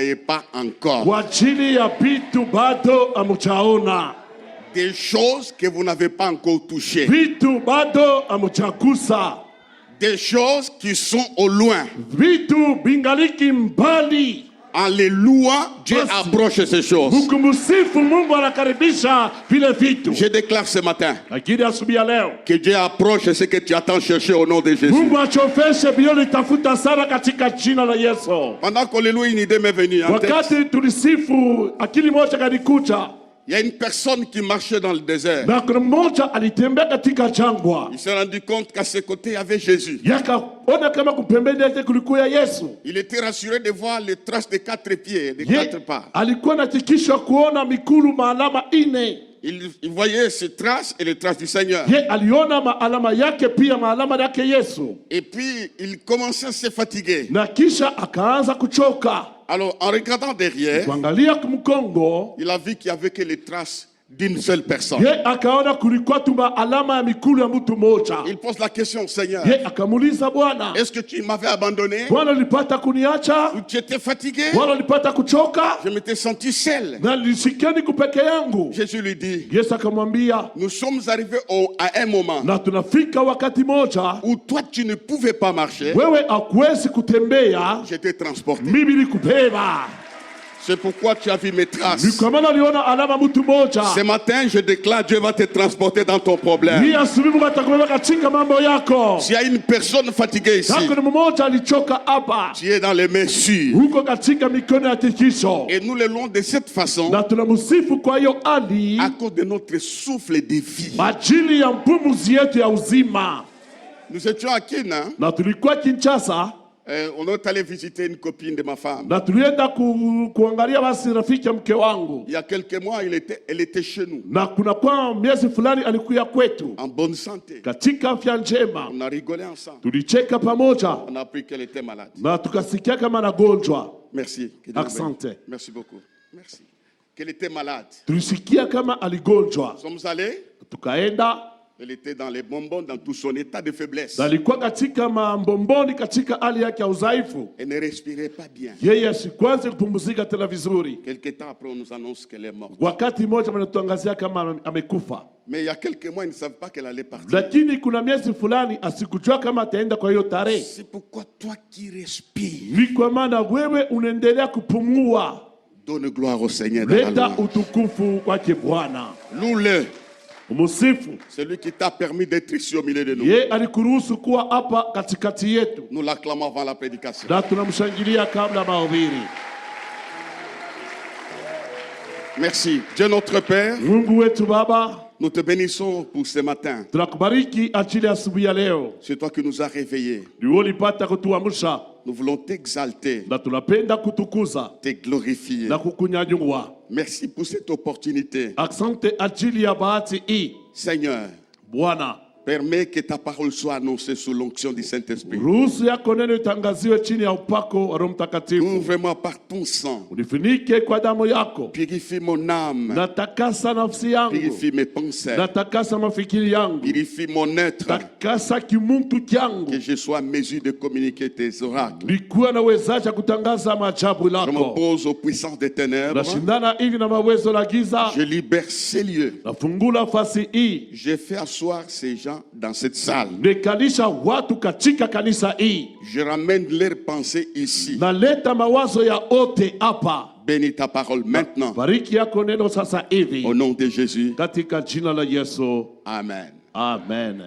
voyez pas encore. Kwa ajili ya vitu bado hamujaona. Des choses que vous n'avez pas encore touchées. Vitu bado hamujagusa. Des choses qui sont au loin. Vitu bingaliki mbali. En les louant, Dieu approche ces choses. Je déclare ce matin que Dieu approche ce que tu attends chercher au nom de Jésus. Pendant qu'on les loue, une idée m'est venue en tête. Il y a une personne qui marchait dans le désert. Il s'est rendu compte qu'à ses côtés, il y avait Jésus. Il était rassuré de voir les traces des 4 pieds, des 4 pas. Il voyait ces traces et les traces du Seigneur. Et puis, il commençait à se fatiguer. Alors, en regardant derrière, il a vu qu'il n'y avait que les traces d'une seule personne. Il pose la question, Seigneur, est-ce que tu m'avais abandonné? Ou tu étais fatigué? Je m'étais senti seul. Jésus lui dit, nous sommes arrivés à un moment où toi tu ne pouvais pas marcher. J'étais transporté. C'est pourquoi tu as vu mes traces. Ce matin, je déclare Dieu va te transporter dans ton problème. S'il y a une personne fatiguée ici, tu es dans les mains sûres. Et nous le louons de cette façon à cause de notre souffle de vie. Nous étions à Kina. On est allé visiter une copine de ma femme. Il y a quelques mois, elle était chez nous. En bonne santé. On a rigolé ensemble. On a appris qu'elle était malade. Merci. Merci beaucoup. Merci. Qu'elle était malade. Nous sommes allés. Elle était dans les bonbons, dans tout son état de faiblesse. Elle ne respirait pas bien. Quelque temps après, on nous annonce qu'elle est morte. Mais il y a quelques mois, ils ne savent pas qu'elle allait partir. C'est pourquoi toi qui respires, donne gloire au Seigneur. Loue-le. C'est lui qui t'a permis d'être ici au milieu de nous. Nous l'acclamons avant la prédication. Merci. Dieu notre Père, nous te bénissons pour ce matin. C'est toi qui nous as réveillés. Nous voulons t'exalter, te glorifier. Merci pour cette opportunité. Seigneur, permets que ta parole soit annoncée sous l'onction du Saint-Esprit. Ouvre-moi par ton sang. Purifie mon âme. Purifie mes pensées. Purifie mon être. Que je sois à mesure de communiquer tes oracles. Je m'oppose aux puissances des ténèbres. Je libère ces lieux. Je fais asseoir ces gens dans cette salle. Je ramène leurs pensées ici. Bénis ta parole maintenant. Au nom de Jésus. Amen. Amen.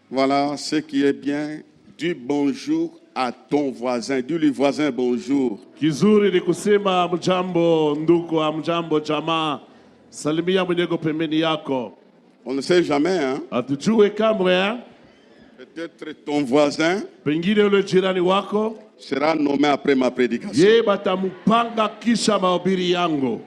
Voilà ce qui est bien. Dis bonjour à ton voisin. Dis-lui voisin bonjour. Kizuri ni kusema mjambo ndugu, mjambo jamaa. Salimia mwenyego pembeni yako. On ne sait jamais, hein? Hatujue kamwe, hein? Peut-être ton voisin pengine ule jirani wako sera nommé après ma prédication. Ye batamupanga kisha mahubiri yangu.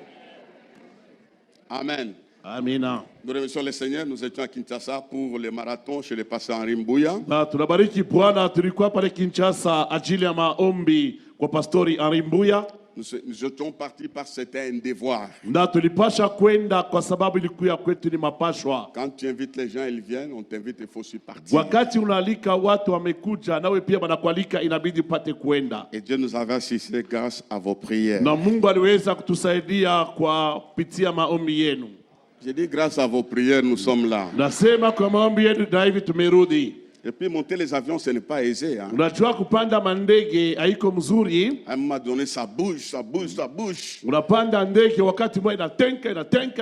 Amen. Amina. Nous remercions le Seigneur. Nous étions à Kinshasa pour le marathon chez le pasteur Henri Mbuya. Na tunabariki Bwana, tulikuwa pale Kinshasa ajili ya maombi kwa pastori Henri Mbuya. nous étions partis parce que c'était un devoir. Na tulipasha kwenda kwa sababu ilikuwa kwetu ni mapashwa. Quand tu invites les gens, ils viennent, on t'invite, il faut aussi partir. Wakati unaalika watu wamekuja, nawe pia wanakualika, inabidi upate kwenda. Et Dieu nous avait assistés grâce à vos prières. Na Mungu aliweza kutusaidia kwa kupitia maombi yenu. J'ai dit grâce à vos prières, nous sommes là. Nasema kwa maombi yenu na hivi tumerudi. Et puis monter les avions, ce n'est pas aisé. Hein? Unajua kupanda mandege haiko mzuri. À un moment donné, ça bouge, ça bouge, ça bouge. Unapanda ndege wakati mmoja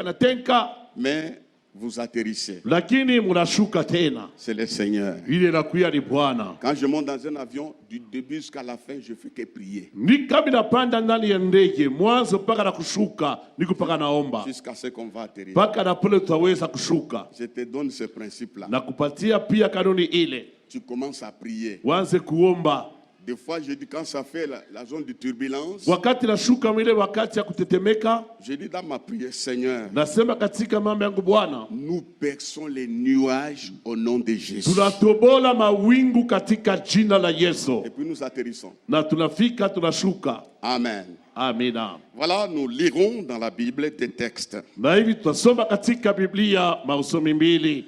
inatenka. Mais vous atterrissez. Lakini mnashuka tena. C'est le Seigneur. Ile inakuwa ni Bwana. Quand je monte dans un avion, du début jusqu'à la fin, je fais que prier. Ni kama napanda ndani ya ndege, mwanzo mpaka na kushuka, niko mpaka naomba. Jusqu'à ce qu'on va atterrir. Mpaka na pale tutaweza kushuka. Je te donne ce principe-là. Na kupatia pia kanuni ile. Tu commences à prier. Wanze kuomba. Des fois, je dis quand ça fait la zone de turbulence. Wakati nashuka mwile wakati ya kutetemeka. Je dis dans ma prière, Seigneur. Nasema katika mambo yangu Bwana. Nous perçons les nuages au nom de Jésus. Tunatobola mawingu katika jina la Yesu. Et puis nous atterrissons. Na tunafika tunashuka. Amen. Amina. Voilà, nous lirons dans la Bible des textes. Na hivi tutasoma katika Biblia mausomi mbili.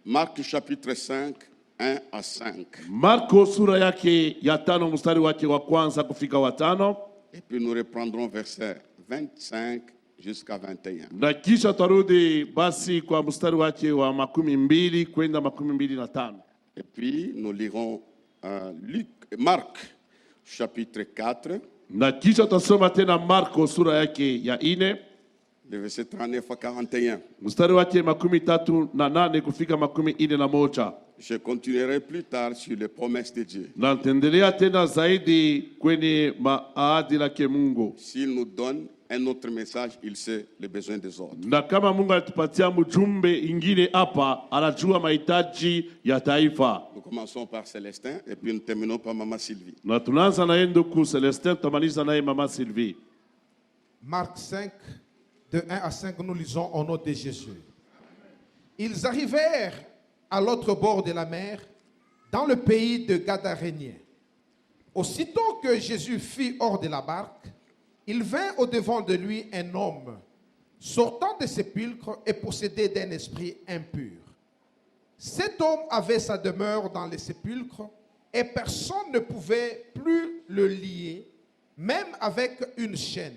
Marc chapitre 5. 1 à 5. Marko sura yake ya 5 mstari wake wa kwanza kufika wa 5. Et puis nous reprendrons verset 25 jusqu'à 21. Na kisha tarudi basi kwa mstari wake wa 12 kwenda 25. Et puis nous lirons Marc chapitre 4. Na kisha tutasoma tena Marko sura yake ya 4. Le verset 39 à 41. Mstari wake 38 kufika 41. Je continuerai plus tard sur les promesses de Dieu. Na nitaendelea tena zaidi kwenye maahidi yake Mungu. S'il nous donne un autre message, il sait les besoins des autres. Na kama Mungu alitupatia mjumbe ingine hapa, anajua mahitaji ya taifa. Nous commençons par Célestin et puis nous terminons par Maman Sylvie. Na tunaanza na ndugu Celestin, tutamaliza naye Mama Sylvie. Marc 5 de 1 à 5, nous lisons au nom de Jésus. Ils arrivèrent à l'autre bord de la mer, dans le pays de Gadaréniens. Aussitôt que Jésus fut hors de la barque, il vint au-devant de lui un homme, sortant des sépulcres et possédé d'un esprit impur. Cet homme avait sa demeure dans les sépulcres et personne ne pouvait plus le lier, même avec une chaîne,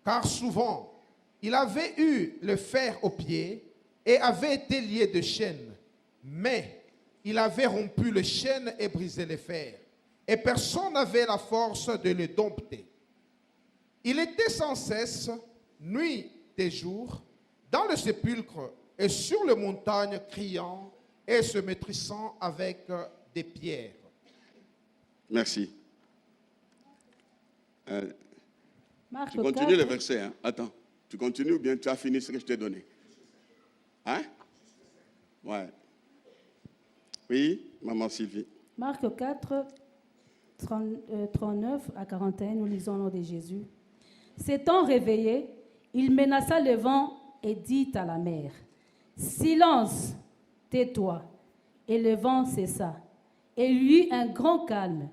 car souvent il avait eu le fer aux pieds et avait été lié de chaînes. Mais il avait rompu les chaînes et brisé les fers, et personne n'avait la force de le dompter. Il était sans cesse, nuit et jour, dans le sépulcre et sur les montagnes, criant et se maîtrisant avec des pierres. Merci. Marc Tu continues le verset, hein? Attends. Tu continues ou bien tu as fini ce que je t'ai donné? Hein? Ouais. Oui, Maman Sylvie. Marc 4, 39 à 41, nous lisons au nom de Jésus. S'étant réveillé, il menaça le vent et dit à la mer, « Silence, tais-toi. » Et le vent cessa. Et il y eut un grand calme.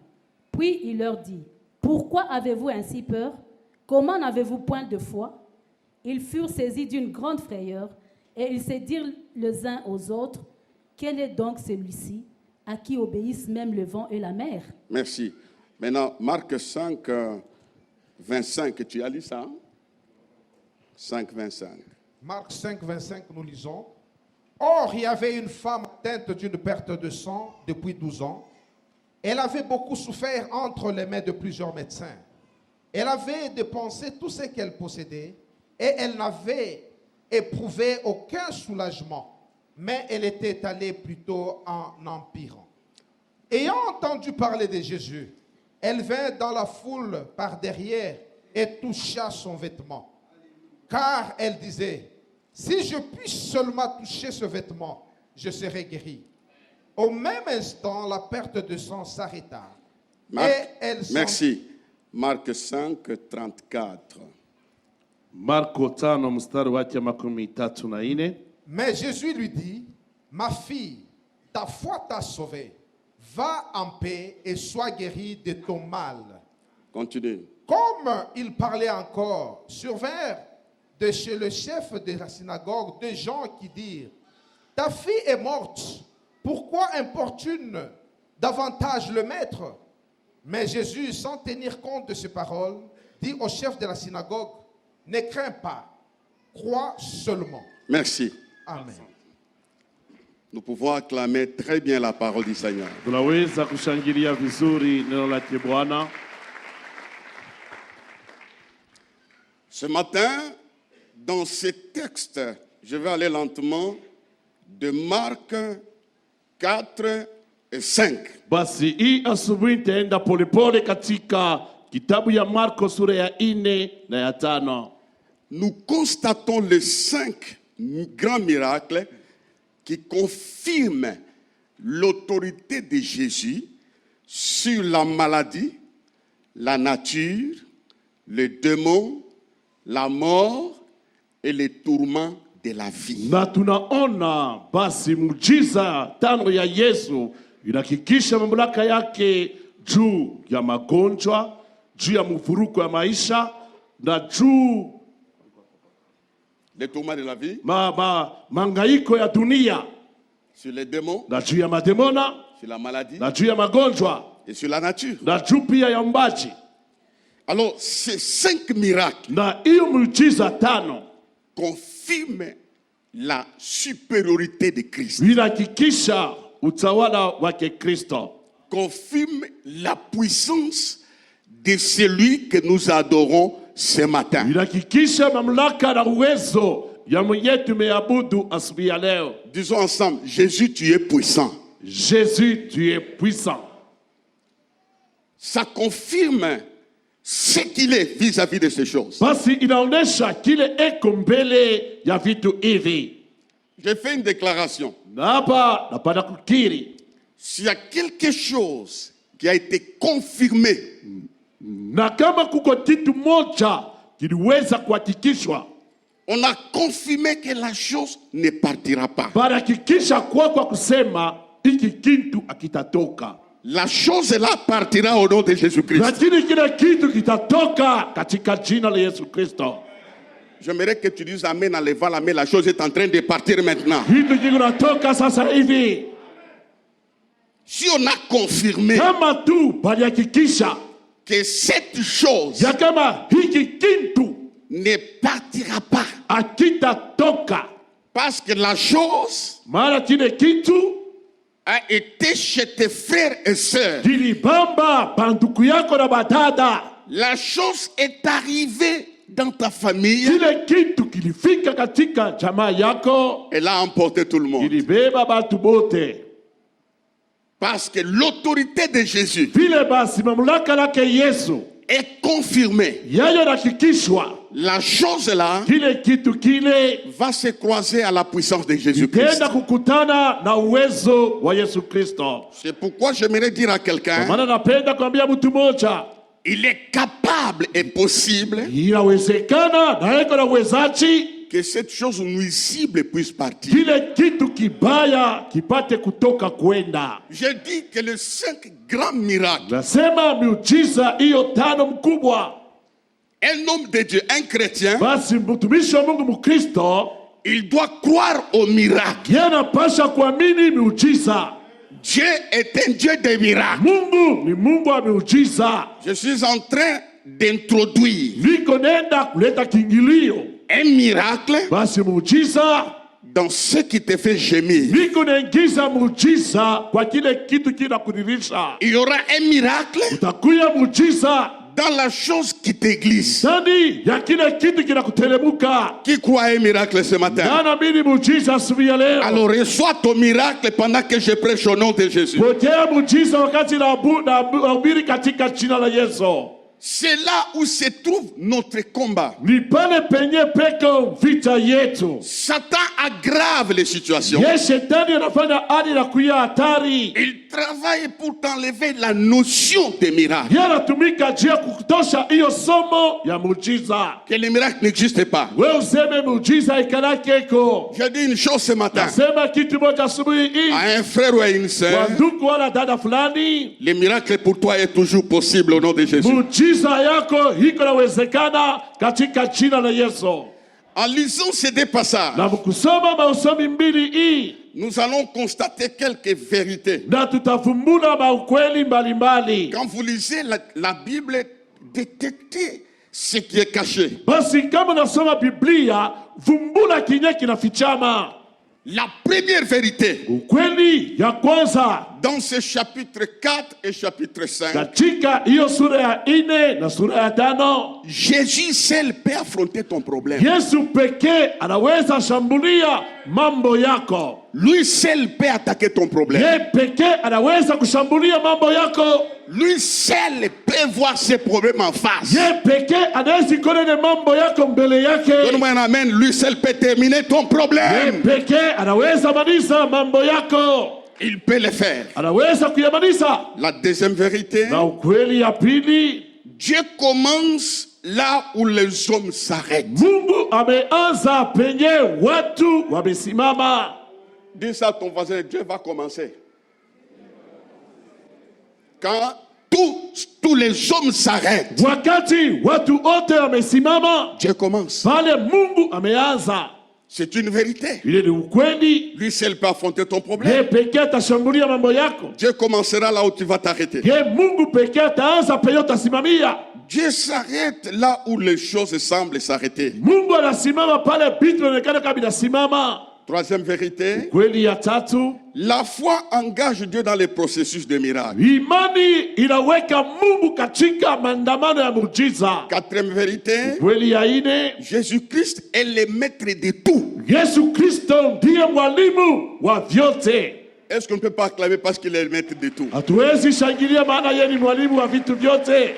Puis il leur dit, « Pourquoi avez-vous ainsi peur? Comment n'avez-vous point de foi? » Ils furent saisis d'une grande frayeur et ils se dirent les uns aux autres, « Quel est donc celui-ci à qui obéissent même le vent et la mer? » Merci. Maintenant, Marc 5, 25, tu as lu ça? 5, 25. Marc 5, 25, nous lisons. Or, il y avait une femme atteinte d'une perte de sang depuis 12 ans. Elle avait beaucoup souffert entre les mains de plusieurs médecins. Elle avait dépensé tout ce qu'elle possédait et elle n'avait éprouvé aucun soulagement. Mais elle était allée plutôt en empirant. Ayant entendu parler de Jésus, elle vint dans la foule par derrière et toucha son vêtement. Car elle disait, si je puis seulement toucher ce vêtement, je serai guérie. Au même instant, la perte de sang s'arrêta. Merci. Marc 5, 34. Marko 5 mstari wake 34. Mais Jésus lui dit, ma fille, ta foi t'a sauvée. Va en paix et sois guérie de ton mal. Continue. Comme il parlait encore, survinrent de chez le chef de la synagogue des gens qui dirent: ta fille est morte, pourquoi importune davantage le maître? Mais Jésus, sans tenir compte de ces paroles, dit au chef de la synagogue: ne crains pas, crois seulement. Merci. Amen. Nous pouvons acclamer très bien la parole du Seigneur. Tunaweza kushangilia vizuri neno la Bwana. Ce matin, dans ces textes, je vais aller lentement, de Marc 4 et 5. Basi hii asubuhi nitaenda polepole katika kitabu ya Marko sura ya 4 na ya 5. Nous constatons les 5 grands miracles qui confirment l'autorité de Jésus sur la maladie, la nature, les démons, la mort et les tourments de la vie. Na tunaona basi muujiza 5 ya Yesu inahakikisha mamlaka yake juu ya magonjwa, juu ya mfuruko ya maisha na juu Les tourments de la vie, mangaiko ya dunia, sur les démons, na juu ya mademona, sur la maladie, na juu ya magonjwa et sur la nature. na juu pia ya mbaji. Alors, ces 5 miracles Na hiyo muujiza 5 confirment la supériorité de Christ, inahakikisha utawala wake Kristo, confirment la puissance de celui que nous adorons ce matin. inahakikisha mamlaka na uwezo ya mwenye tumeabudu asubuhi ya leo. Disons ensemble: Jésus, tu es puissant. Jésus, tu es puissant. Ça confirme ce qu'il est vis-à-vis de ces choses. Basi inaonesha kile eko mbele ya vitu hivi. J'ai fait une déclaration. Na hapa napata kukiri, S'il y a quelque chose qui a été confirmé, na kama kuko kitu moja kiliweza kuhakikishwa, on a confirmé que la chose ne partira pas. barahakikisha kwa kusema hiki kitu akitatoka. La chose là partira au nom de Jésus-Christ. Lakini kile kitu kitatoka katika jina la Yesu Kristo. J'aimerais que tu dises amen en levant la main. La chose est en train de partir maintenant. Kitu kinatoka sasa hivi. Si on a confirmé Kama tu barahakikisha que cette chose ya kama hiki kitu ne partira pas, akitatoka, parce que la chose mara kile kitu a été chez tes frères et sœurs. kilibamba banduku yako na badada. La chose est arrivée dans ta famille. Kile kitu kilifika katika jamaa yako, Elle a emporté tout le monde. kilibeba batu bote. Parce que l'autorité de Jésus Vile basi mamlaka lake Yesu est confirmée. yayo nakikishwa, La chose là kile kitu kile va se croiser à la puissance de Jésus-Christ. tenda kukutana na uwezo wa Yesu Kristo. C'est pourquoi j'aimerais dire à quelqu'un: Maana napenda kuambia mtu moja, il est capable et possible inawezekana na eko na uwezaji que cette chose nuisible puisse partir. kile kitu kibaya kipate kutoka kwenda. J'ai dit que les 5 grands miracles, Nasema miujiza hiyo 5 mkubwa. un homme de Dieu, un chrétien, Basi mtumishi wa Mungu Mkristo il doit croire au miracle. yanapasha kuamini miujiza. Dieu est un Dieu des miracles. Mungu ni Mungu wa miujiza. Je suis en train d'introduire Niko nenda kuleta kingilio. un miracle Basi muujiza, dans ce qui te fait gémir. niko naingiza muujiza kwa kile kitu kinakuridhisha. Il y aura un miracle Utakuya muujiza dans la chose qui te glisse. ndani ya kile kitu kinakutelemuka. Qui croit à un miracle ce matin? Nana mini muujiza asubuhi ya leo. Alors reçois ton miracle pendant que je prêche au nom de Jésus. Pokea muujiza wakati nahubiri katika jina la Yesu. C'est là où se trouve notre combat. Ni pale penye peko vita yetu. Satan aggrave les situations. Ye shetani anafanya hali na kuya hatari. Il travaille pour t'enlever la notion des miracles. Ye anatumika juu ya kutosha hiyo somo ya muujiza. Que les miracles n'existent pas. We useme muujiza ikanakeko. Je dis une chose ce matin Nasema kitu moja asubuhi hii. à un frère ou à une Kwa sœur: ndugu wala dada fulani, le miracle pour toi est toujours possible au nom de Jésus. muujiza Miujiza yako iko nawezekana katika jina la Yesu. En lisant ces deux passages, Na kusoma mausomi mbili hii, nous allons constater quelques vérités. na tutafumbula maukweli mbalimbali. Quand vous lisez la Bible, détectez ce qui est caché. Basi kama nasoma Biblia, vumbula kinye kinafichama. La première vérité, Ukweli ya kwanza dans ce chapitre 4 et chapitre 5, katika hiyo sura ya 4 na sura ya 5, Jésus seul peut affronter ton problème. Yesu pekee anaweza shambulia mambo yako. Lui seul peut attaquer ton problème. Yeye pekee anaweza kushambulia mambo yako. Lui seul peut voir ses problèmes en face. Yeye pekee anaweza kuona mambo yako mbele yake. Donne-moi un amen. Lui seul peut terminer ton Yeye problème. pekee anaweza maliza mambo yako. Il peut le faire. Anaweza kuyamaliza. La deuxième vérité, Na ukweli ya pili, Dieu commence là où les hommes s'arrêtent. Mungu ameanza penye watu wamesimama. Dis ça à ton voisin, Dieu va commencer. Quand tous les hommes s'arrêtent, Wakati watu wote wamesimama, Dieu commence. pale Mungu ameanza. C'est une vérité. Ile ni ukweli. Lui seul peut affronter ton problème. Yeye pekee atashambulia mambo yako. Dieu commencera là où tu vas t'arrêter. Yeye Mungu pekee ataanza penye utasimamia. Dieu s'arrête là où les choses semblent s'arrêter. Mungu anasimama pale vitu vinaonekana kama vinasimama. Troisième vérité, Kweli ya tatu, la foi engage Dieu dans les processus de miracles. imani inaweka Mungu katika maandamano ya muujiza. Quatrième vérité, Kweli ya 4, Jésus-Christ est le maître de tout. Yesu Kristo ndiye mwalimu wa vyote. Est-ce qu'on ne peut pas acclamer parce qu'il est le maître de tout? Hatuwezi shangilia maana yeye ni mwalimu wa vitu vyote.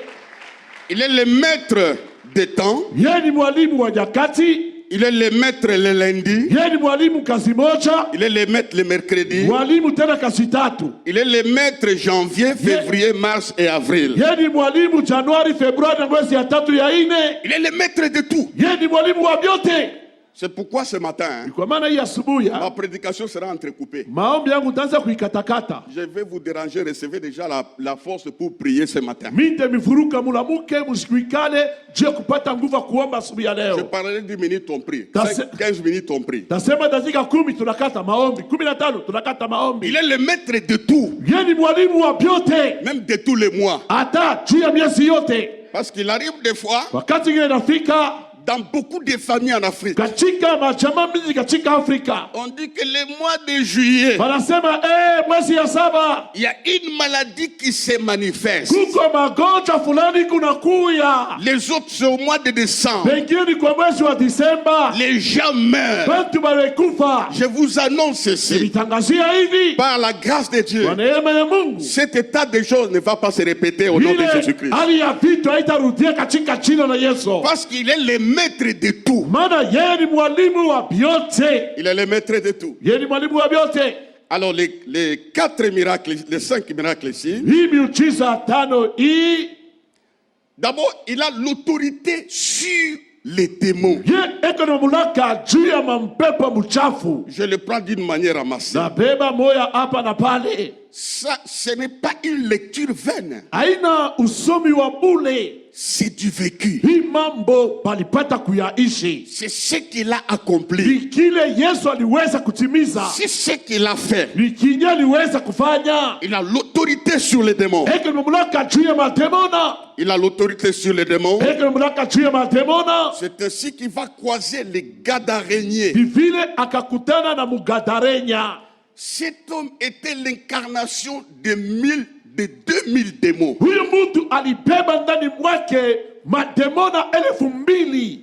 Il est le maître des temps. Yeye ni mwalimu wa nyakati. Il est le maître le lundi. Yeye ni mwalimu kazi moja. Il est le maître le mercredi. Mwalimu tena kazi tatu. Il est le maître janvier, février, mars et avril. Yeye ni mwalimu Januari, Februari na mwezi ya 3 ya 4. Il est le maître de tout. Yeye ni mwalimu wa vyote. C'est pourquoi ce matin, Kwa maana hii asubuhi ma prédication sera entrecoupée. maombi yangu taanza kuikatakata. Je vais vous déranger, recevez déjà la force pour prier ce matin. Minde mifuruka mulamuke msikuikale je kupata nguvu kuomba asubuhi ya Je leo. parlerai 10 minutes, on prie. Das- 15 minutes, on prie. Tasema dakika 10 tunakata maombi, 15 tunakata maombi. Il est le maître de tout, Yeye ni mwalimu wa vyote, même de tous les mois. hata juu ya miezi yote. Parce qu'il arrive des fois, Wakati ingine inafika dans beaucoup de familles en Afrique, katika majamaa mingi katika Afrika on dit que le mois de juillet, wanasema mwezi ya 7 il y a une maladie qui se manifeste. kuko magonjwa fulani kunakuya. Les autres, c'est au mois de décembre. Pengine ni kwa mwezi wa Disemba, Les gens meurent. watu wamekufa. Je vous annonce ceci. Nilitangazia hivi Par la grâce de Dieu, kwa neema ya Mungu, cet état de choses ne va pas se répéter au nom de ile Jésus-Christ. hali ya vitu haitarudia katika jina la Yesu. Parce qu'il est le maître de tout. Maana yeye ni mwalimu wa vyote. Il est le maître de tout. Yeye ni mwalimu wa vyote. Alors, les 4 miracles, les 5 miracles ici, Hii miujiza 5 hii, d'abord, il a l'autorité sur les démons. ye eko na mulaka juu ya mampepo mchafu. Je le prends d'une manière amassée. Na beba moya hapa na pale. Ça, ce n'est pas une lecture vaine. Haina usomi wa bule. C'est du vécu. Hii mambo palipata kuyaishi. C'est ce qu'il a accompli. Ni kile Yesu aliweza kutimiza. C'est ce qu'il a fait. Ni kinye aliweza kufanya. Il a l'autorité sur les démons. Eko na mulaka juu ya mademona. Il a l'autorité sur les démons. Eko na mulaka juu ya mademona. C'est ainsi qu'il va croiser les Gadaréniens. Ni vile akakutana na Mugadarenya. Cet homme était l'incarnation de 2000 démons. Huyu mtu alibeba ndani mwake mademona 2000.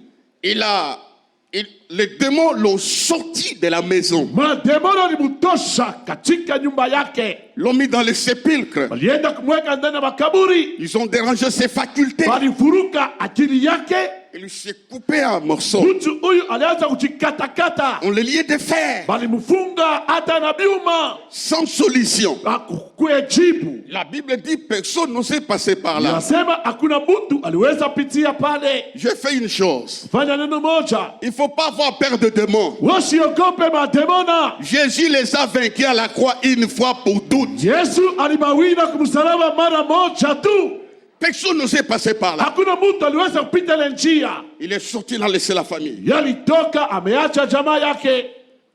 Les démons l'ont sorti de la maison. Mademona walimtosha katika nyumba yake. L'ont mis dans les sépulcres. Walienda kumweka ndani ya makaburi. Ils ont dérangé ses facultés. Walifuruka akili yake. Il s'est coupé en morceaux. Mtu huyu alianza kujikatakata. On le liait de fer. Walimfunga hata na byuma. Sans solution. Hakukuwe jibu. La Bible dit personne n'osait passer par là. Nasema hakuna mtu aliweza pitia pale. Je fais une chose. Fanya neno moja. Il ne faut pas avoir peur de démons. Wasiogope mademona. Jésus les a vaincus à la croix une fois pour toutes. Yesu alimawina kumsalaba mara moja tu. Personne n'osait passer par là. Hakuna mtu aliweza kupita ile njia. Il est sorti, il a laissé la famille. Yalitoka ameacha jamaa yake.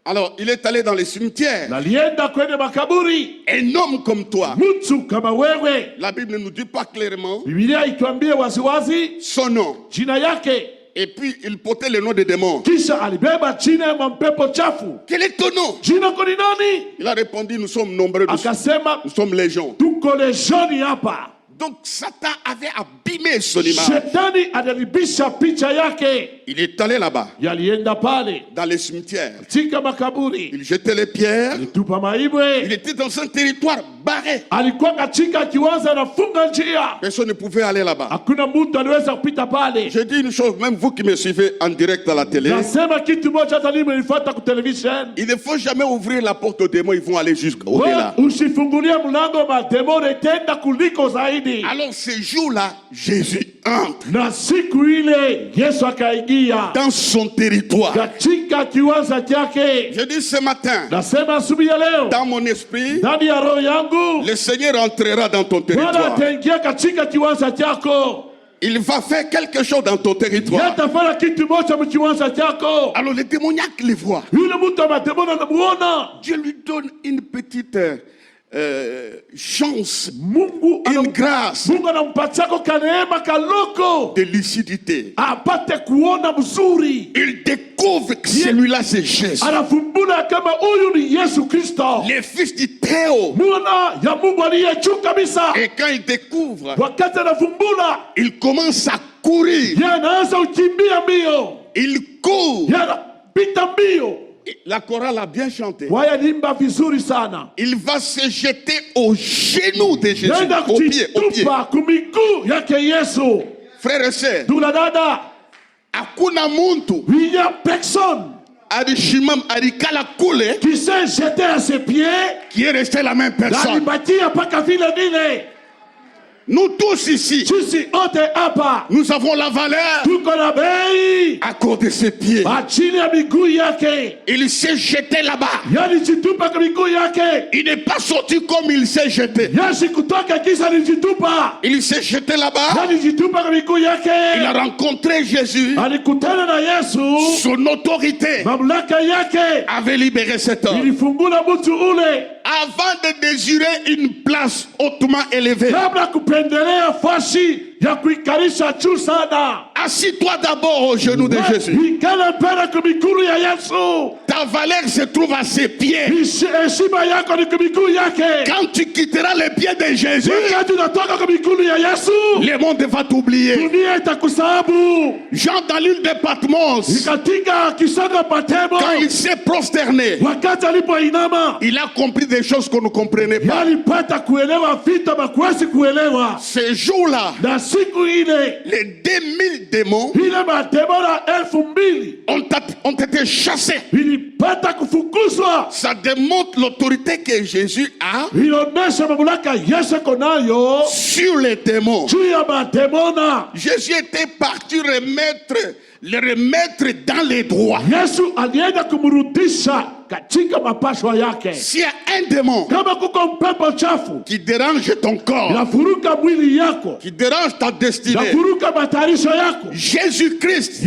Alors, il est allé dans les cimetières. Nalienda kwenye makaburi. Un homme comme toi. Mtu kama wewe. La Bible ne nous dit pas clairement. Biblia ituambie waziwazi son nom. Jina yake. Et puis il portait le nom des démons. Kisha alibeba jina ya mapepo chafu. Quel est ton nom? Jina ko ni nani? Il a répondu, nous sommes nombreux. Akasema, nous sommes légions. Tuko legioni hapa. Donc Satan avait abîmé son image. Shetani adaribisha picha yake. Il est allé là-bas. Yalienda pale. Dans les cimetières. Tika makaburi. Il jetait les pierres. Alitupa maibwe. Il était dans un territoire barré. Alikuwa katika kiwanja anafunga njia. Personne ne pouvait aller là-bas. Hakuna mtu aliweza kupita pale. Je dis une chose, même vous qui me suivez en direct à la télé. Nasema kitu moja hata mimi nifuata kwa television. Il ne faut jamais ouvrir la porte aux démons, ils vont aller jusqu'au-delà. Usifungulie mlango mademoni tenda kuliko zaidi. Alors ce jour-là, Jésus entre na siku ile Yesu akaingia dans son territoire. Katika kiwanja chake. Je dis ce matin, nasema asubuhi ya leo, dans mon esprit, ndani ya roho yangu, le Seigneur entrera dans ton territoire. Bwana ataingia katika kiwanja chako. Il va faire quelque chose dans ton territoire. Alors les démoniaques les voient. Dieu lui donne une petite chance, une grâce de lucidité. Il découvre que celui-là c'est Jésus, le fils du Théo. Et quand il découvre, il commence à courir. Il court. La chorale a bien chanté. Il va se jeter aux genoux de Jésus, aux pieds. Frères et sœurs, hakuna muntu qui s'est jeté à ses pieds, qui est resté la même personne. Nous tous ici, nous avons la valeur à cause de ses pieds. Il s'est jeté là-bas. Il n'est pas sorti comme il s'est jeté. Il s'est jeté là-bas. Il a rencontré Jésus. Son autorité avait libéré cet homme. Avant de désirer une place hautement élevée, assis-toi d'abord aux genoux de Jésus. Ta valeur se trouve à ses pieds. Quand tu quitteras les pieds de Jésus, le monde va t'oublier. Jean dans l'île de Patmos, quand il s'est prosterné, il a compris des choses qu'on ne comprenait pas. Ce jour-là, les 2000 démons ont été chassés. Ça démontre l'autorité que Jésus a sur les démons. Jésus était parti le remettre dans les droits. S'il y a un démon qui dérange ton corps, qui dérange ta destinée, Jésus-Christ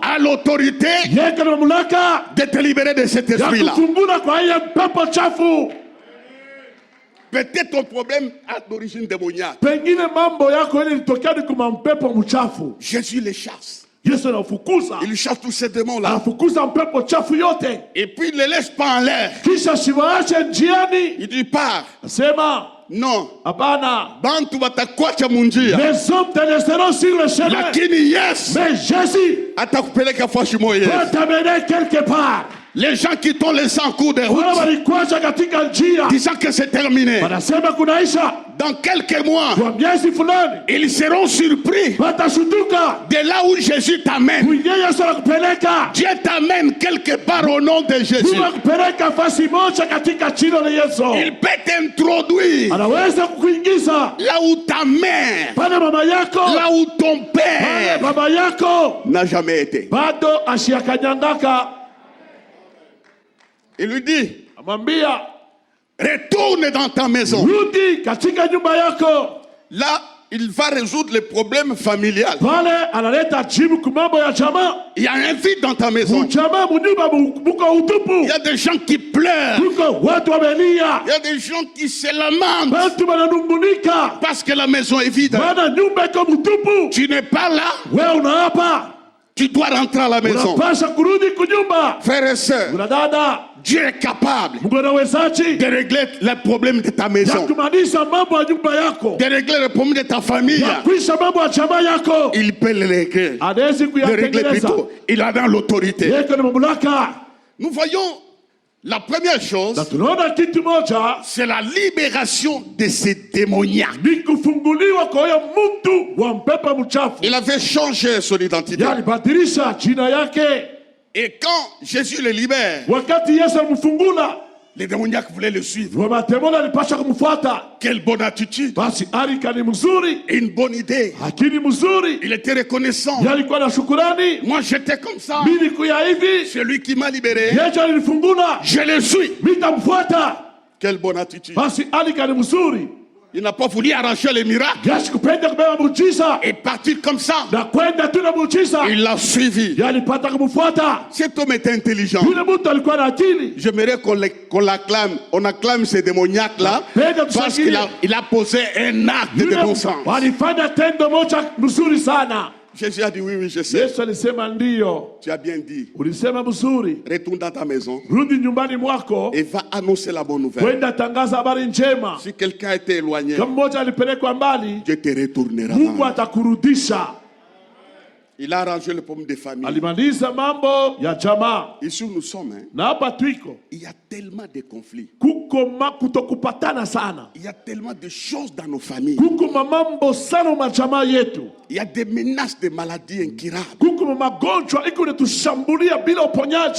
a l'autorité de te libérer de cet esprit-là. Peut-être ton problème a d'origine démoniaque. Jésus les chasse. Il chasse tous ces démons-là. Et puis il ne les laisse pas en l'air. Il dit pars. Non. Bantu batakwacha munjia. Les hommes te laisseront sur le chemin. Lakini yes. Mais Jésus atakupeleka fashi moja. Va t'amener quelque part. Les gens qui t'ont laissé en cours de route, disant que c'est terminé, dans quelques mois, ils seront surpris de là où Jésus t'amène. Dieu t'amène quelque part au nom de Jésus. Il peut t'introduire là où ta mère, là où ton père n'a jamais été. Il lui dit, retourne dans ta maison. Là, il va résoudre les problèmes familiales. Pale analeta jibu kumambo ya jamaa. Il y a un vide dans ta maison. Jamaa munyumba muko utupu. Il y a des gens qui pleurent. Kuko watu wamelia. Il y a des gens qui se lamentent. Watu wananungunika. Parce que la maison est vide. Wana nyumba iko utupu. Tu n'es pas là. Wewe unaapa. Tu dois rentrer à la maison. Unapasha kurudi kunyumba. Frères et sœurs. Dada. Dieu est capable de régler les problèmes de ta maison, de régler les problèmes de ta famille. Il peut les régler. Plutôt. Il a dans l'autorité. Nous voyons la première chose, c'est la libération de ces démoniaques. Il avait changé son identité. Et quand Jésus le libère, les démoniaques voulaient le suivre. Quelle bonne attitude. Une bonne idée. Il était reconnaissant. Moi j'étais comme ça. C'est lui qui m'a libéré. Je le suis. Quelle bonne attitude. Il n'a pas voulu arracher les miracles et partir comme ça. Il l'a suivi. Cet homme était intelligent. J'aimerais qu'on acclame ces démoniaques-là parce qu'il a posé un acte de bon sens. Jésus a dit oui, je sais. Tu as bien dit. Retourne dans ta maison et va annoncer la bonne nouvelle. Si quelqu'un était éloigné, Dieu te retournera. Il a arrangé le problème des familles. Ici où nous sommes, il y a tellement de conflits. Il y a tellement de choses dans nos familles. Il y a des menaces de maladies incurables.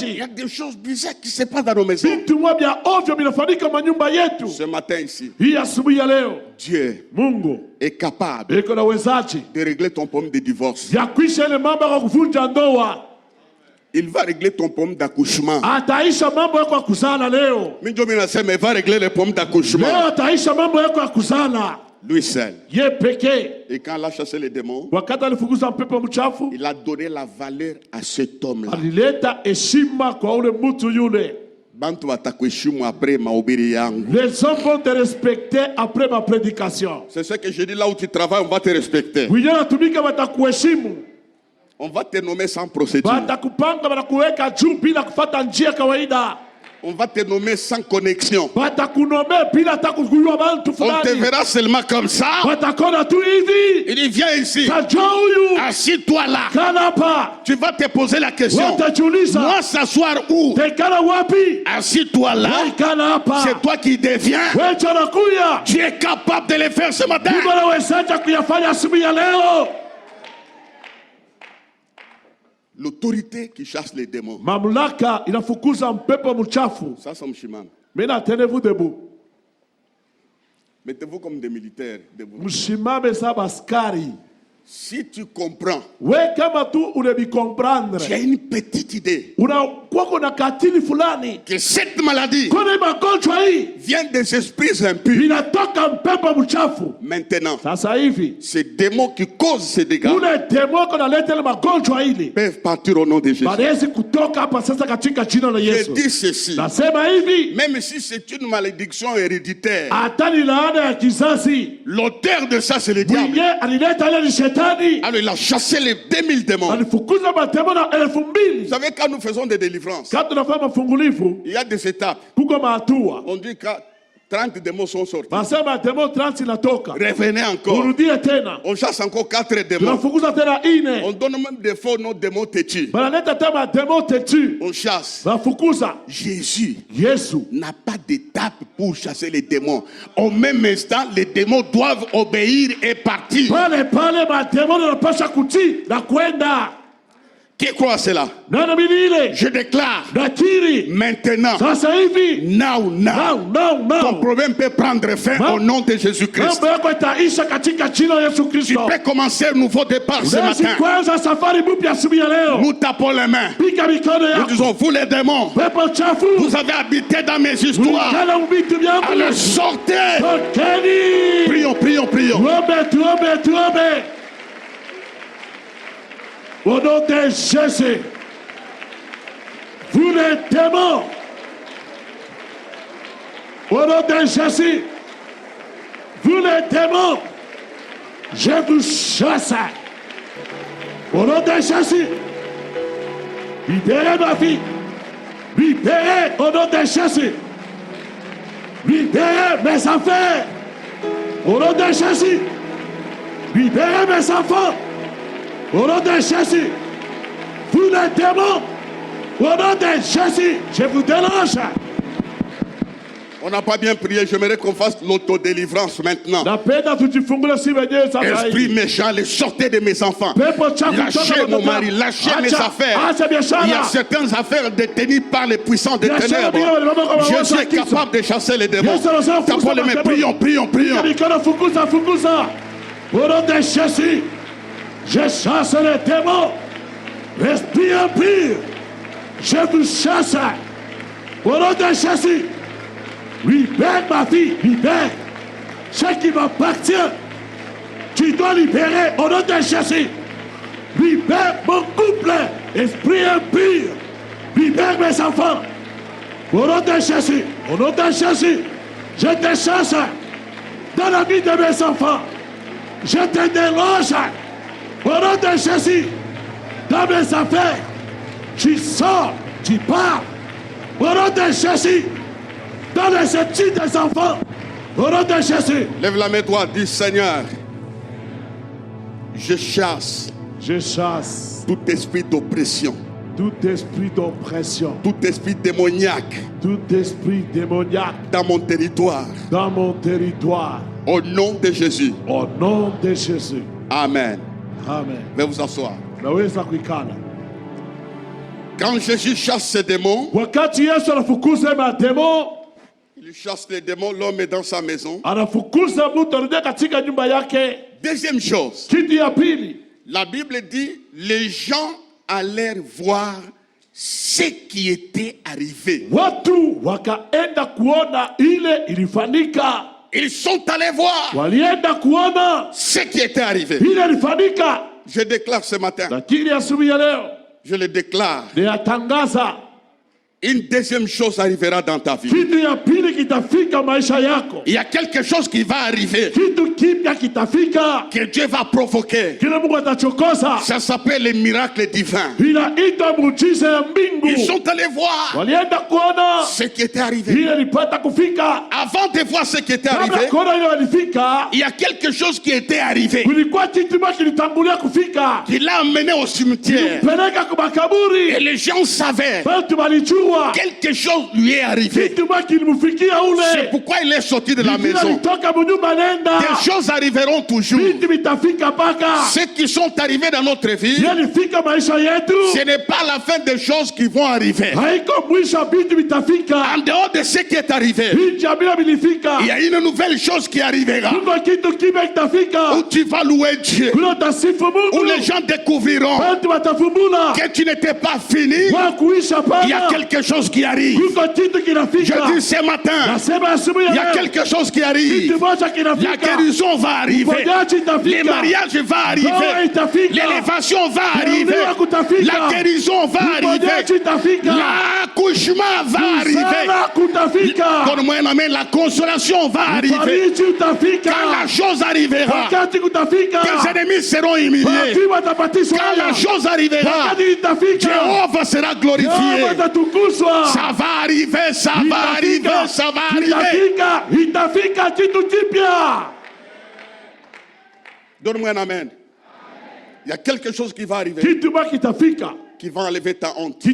Il y a des choses bizarres qui se passent dans nos maisons. Ce matin ici, Dieu est capable de régler ton problème de divorce. Il va régler ton problème d'accouchement. Mais il va régler le problème d'accouchement. Lui seul. Et quand il a chassé les démons, il a donné la valeur à cet homme-là. Les hommes vont te respecter après ma prédication. C'est ce que je dis, là où tu travailles, on va te respecter. On va te nommer sans procédure. On va te nommer sans connexion. On te verra seulement comme ça. Il dit viens ici. Assis-toi là. Tu vas te poser la question. Moi s'asseoir où? Assis-toi là. C'est toi qui deviens. Tu es capable de le faire ce matin. L'autorité qui chasse les démons. Mamlaka inafukuza mpepo mchafu. Ça c'est Mshimama. Maintenant tenez-vous debout. Mettez-vous comme des militaires debout. Mshimame sa baskari. Si tu comprends, tu as une petite idée que cette maladie vient des esprits impurs. Maintenant, ces démons qui causent ces dégâts peuvent partir au nom de Jésus. Je dis ceci, même si c'est une malédiction héréditaire, l'auteur de ça c'est le diable. Alors il a chassé les 2000 démons. Vous savez, quand nous faisons des délivrances, il y a des étapes. On dit que 30 démons sont sortis. Revenez encore. On chasse encore 4 démons. On donne même des faux noms de démons têtus. On chasse. Jésus n'a pas d'étape pour chasser les démons. Au même instant, les démons doivent obéir et partir. Qui croit à cela? Je déclare maintenant, now, ton problème peut prendre fin au nom de Jésus-Christ. Tu peux commencer un nouveau départ ce matin. Nous tapons les mains. Nous disons, vous les démons, vous avez habité dans mes histoires. Allez, sortez. Prions. Au nom de Jésus, vous les démons, au nom de Jésus, vous les démons, je vous chasse. Au nom de Jésus, libérez ma fille, libérez au nom de Jésus, libérez mes affaires, au nom de Jésus, libérez mes enfants. Au nom de Jésus, vous les démons, au nom de Jésus, je vous dérange. On n'a pas bien prié, j'aimerais qu'on fasse l'autodélivrance maintenant. Esprit méchant, les sortez de mes enfants. Lâchez mon mari, lâchez mes affaires. Il y a certaines affaires détenues par les puissants des ténèbres. Jésus est capable de chasser les démons. Tapons les mains, prions. Au nom de Jésus, je chasse les démons, esprit impur, je vous chasse. Au nom de Jésus, libère ma fille, libère ce qui m'appartient. Tu dois libérer au nom de Jésus. Libère mon couple, esprit impur, libère mes enfants. Au nom de Jésus, je te chasse dans la vie de mes enfants. Je te dérange. Au nom de Jésus, dans mes affaires, tu sors, tu pars. Au nom de Jésus, dans les études des enfants, au nom de Jésus. Lève la main droite, dis Seigneur, je chasse tout esprit d'oppression. Tout esprit d'oppression. Tout esprit démoniaque. Dans mon territoire. Au nom de Jésus. Amen. Veuillez vous asseoir. Quand Jésus chasse ces démons, il chasse les démons, l'homme est dans sa maison. Deuxième chose, la Bible dit, les gens allèrent voir ce qui était arrivé. Ils sont allés voir ce qui était arrivé. Je déclare ce matin, je le déclare, une deuxième chose arrivera dans ta vie. Il y a quelque chose qui va arriver que Dieu va provoquer. Ça s'appelle les miracles divins. Ils sont allés voir ce qui était arrivé. Avant de voir ce qui était arrivé, il y a quelque chose qui était arrivé, qui l'a amené au cimetière. Et les gens savaient quelque chose lui est arrivé. C'est pourquoi il est sorti de la maison. Des choses arriveront toujours. Ceux qui sont arrivés dans notre vie, ce n'est pas la fin des choses qui vont arriver. En dehors de ce qui est arrivé, il y a une nouvelle chose qui arrivera, où tu vas louer Dieu, où les gens découvriront que tu n'étais pas fini. Il y a quelque chose qui arrive. Je dis ce matin, il y a quelque chose qui arrive. La guérison va arriver. Les mariages vont arriver. L'élévation va arriver. La guérison va arriver. L'accouchement va arriver. Donne-moi un amen. La consolation va arriver. Quand la chose arrivera, tes ennemis seront humiliés. Quand la chose arrivera, Jéhovah sera glorifié. Ça va arriver, ça va arriver, ça va arriver. Donne-moi un amen. Il y a quelque chose qui va arriver, qui va enlever ta honte.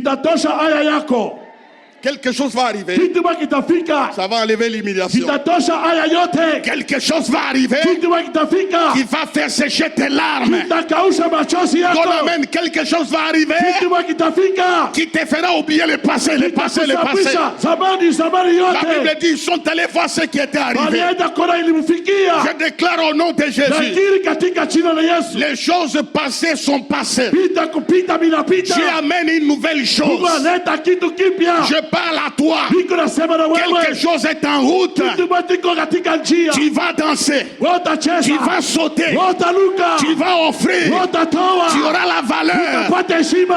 Quelque chose va arriver. Kitu kitafika. Ça va enlever l'humiliation. Kitatosha haya yote. Quelque chose va arriver. Kitu kitafika. Qui va faire sécher tes larmes. Kitakausha machozi yako. Donne amen. Quelque chose va arriver. Kitu kitafika. Qui te fera oublier le passé, le passé, le passé. Zamani, zamani yote. La Bible dit, ils sont allés voir ce qui était arrivé. Je déclare au nom de Jésus. Les choses passées sont passées. Dieu amène une nouvelle chose. Je parle à toi. Quelque chose est en route. Tu vas danser. Tu vas sauter. Tu vas offrir. Tu auras la valeur.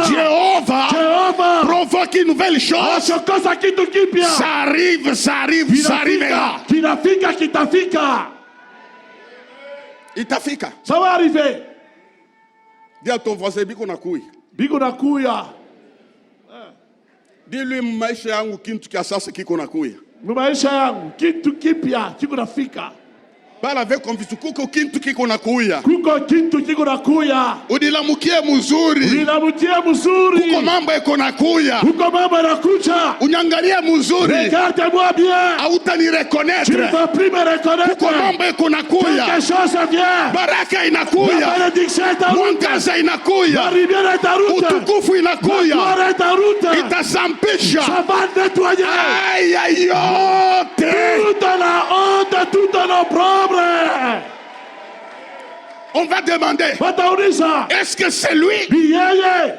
Jéhovah provoque une nouvelle chose. Ça arrive, ça arrive, ça arrivera. Itafika. Ça va arriver. Dis à ton voisin, biko nakuya. Biko nakuya. Dis-lui, maisha yangu kintu kia sasa kiko nakuya. Maisha yangu kitu kipya kiko nafika. Parle avec conviction. Kuko kintu kiko nakuya. Kuko kintu kiko nakuya. Unilamukie mzuri. Unilamukie mzuri. Kuko mambo iko nakuya. Kuko mambo yanakuja. Unyangalie mzuri. Regarde-moi bien. Hautani reconnaître. Tu ne vas plus me reconnaître. Kuko mambo iko nakuya. Quelque chose vient. Baraka inakuya. La bénédiction est en route. Mwangaza inakuya. La rivière est en route. Utukufu inakuya. La gloire est en route. Itasampisha. Ça va nettoyer. Aïe aïe yote. Toute la honte, toutes nos problèmes. On va demander, est-ce que c'est lui?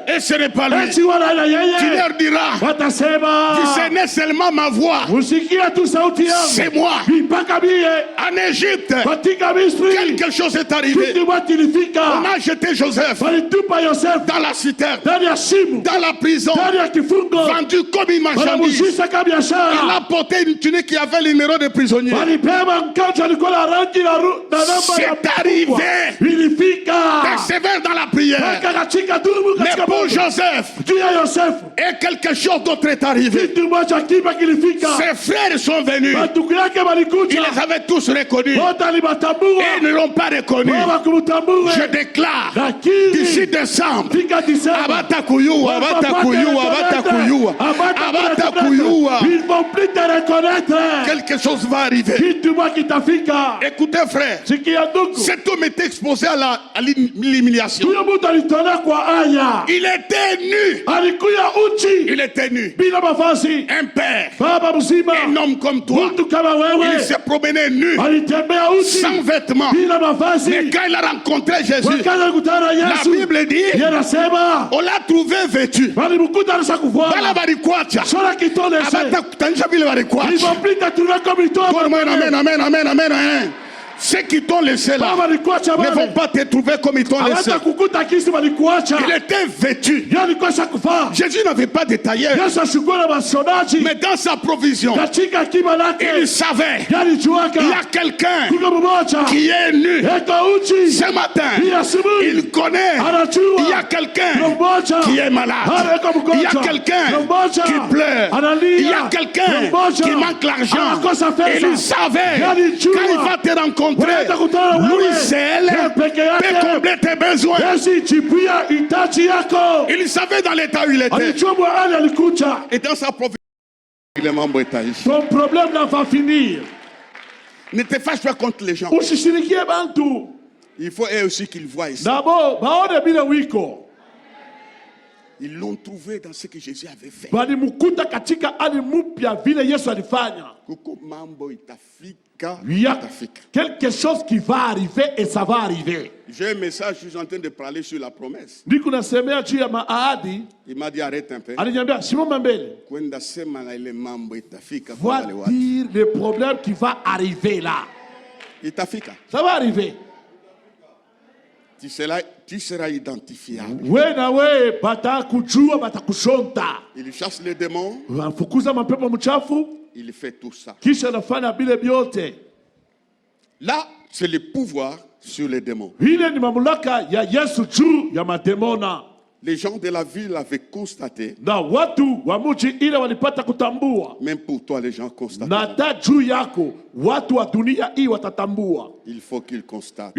Et ce n'est pas lui. Tu leur diras, tu sais seulement ma voix. C'est moi. En Égypte, quelque chose est arrivé. On a jeté Joseph dans la citerne, dans la prison, vendu comme une marchandise. Il a porté une tunique qui avait le numéro de prisonnier. C'est arrivé. Persévère dans la prière. Mais pour Joseph, et quelque chose d'autre est arrivé. Ses frères sont venus. Il les avait tous reconnus. Et ils ne l'ont pas reconnu. Je déclare, d'ici décembre, Abatakuyua, Abatakuyua, Abatakuyua, Abatakuyua, ils ne vont plus te reconnaître. Quelque chose va arriver. Écoutez frère, cet homme est exposé à l'humiliation. Il était nu. Il était nu. Un père, un homme comme toi, il se promenait nu, sans vêtements. Mais quand il a rencontré Jésus, la Bible dit, on l'a trouvé vêtu. Ils vont plus te trouver comme amen, amen, amen. Ceux qui t'ont laissé là ne vont pas te trouver comme ils t'ont laissé. Il était vêtu. Jésus n'avait pas de tailleur. Mais dans sa provision, il savait il y a quelqu'un qui est nu. Ce matin, il connaît il y a quelqu'un qui est malade. Il y a quelqu'un qui pleure. Il y a quelqu'un qui manque l'argent. Et il savait quand il va te rencontrer, lui seul peut combler tes besoins. Il savait dans l'état où il était. Et dans sa provision, ton problème n'a pas fini. Ne te fâche pas contre les gens. Il faut eux aussi qu'ils voient ici. Ils l'ont trouvé dans ce que Jésus avait fait. Il y a quelque chose qui va arriver et ça va arriver. J'ai un message, je suis en train de parler sur la promesse. Il m'a dit arrête un peu. Va dire le problème qui va arriver là. Ça va arriver. Tu seras identifiable. Il chasse les démons. Il fait tout ça. Là, c'est le pouvoir sur les démons. Les gens de la ville avaient constaté. Même pour toi, les gens constatent. Il faut qu'ils constatent.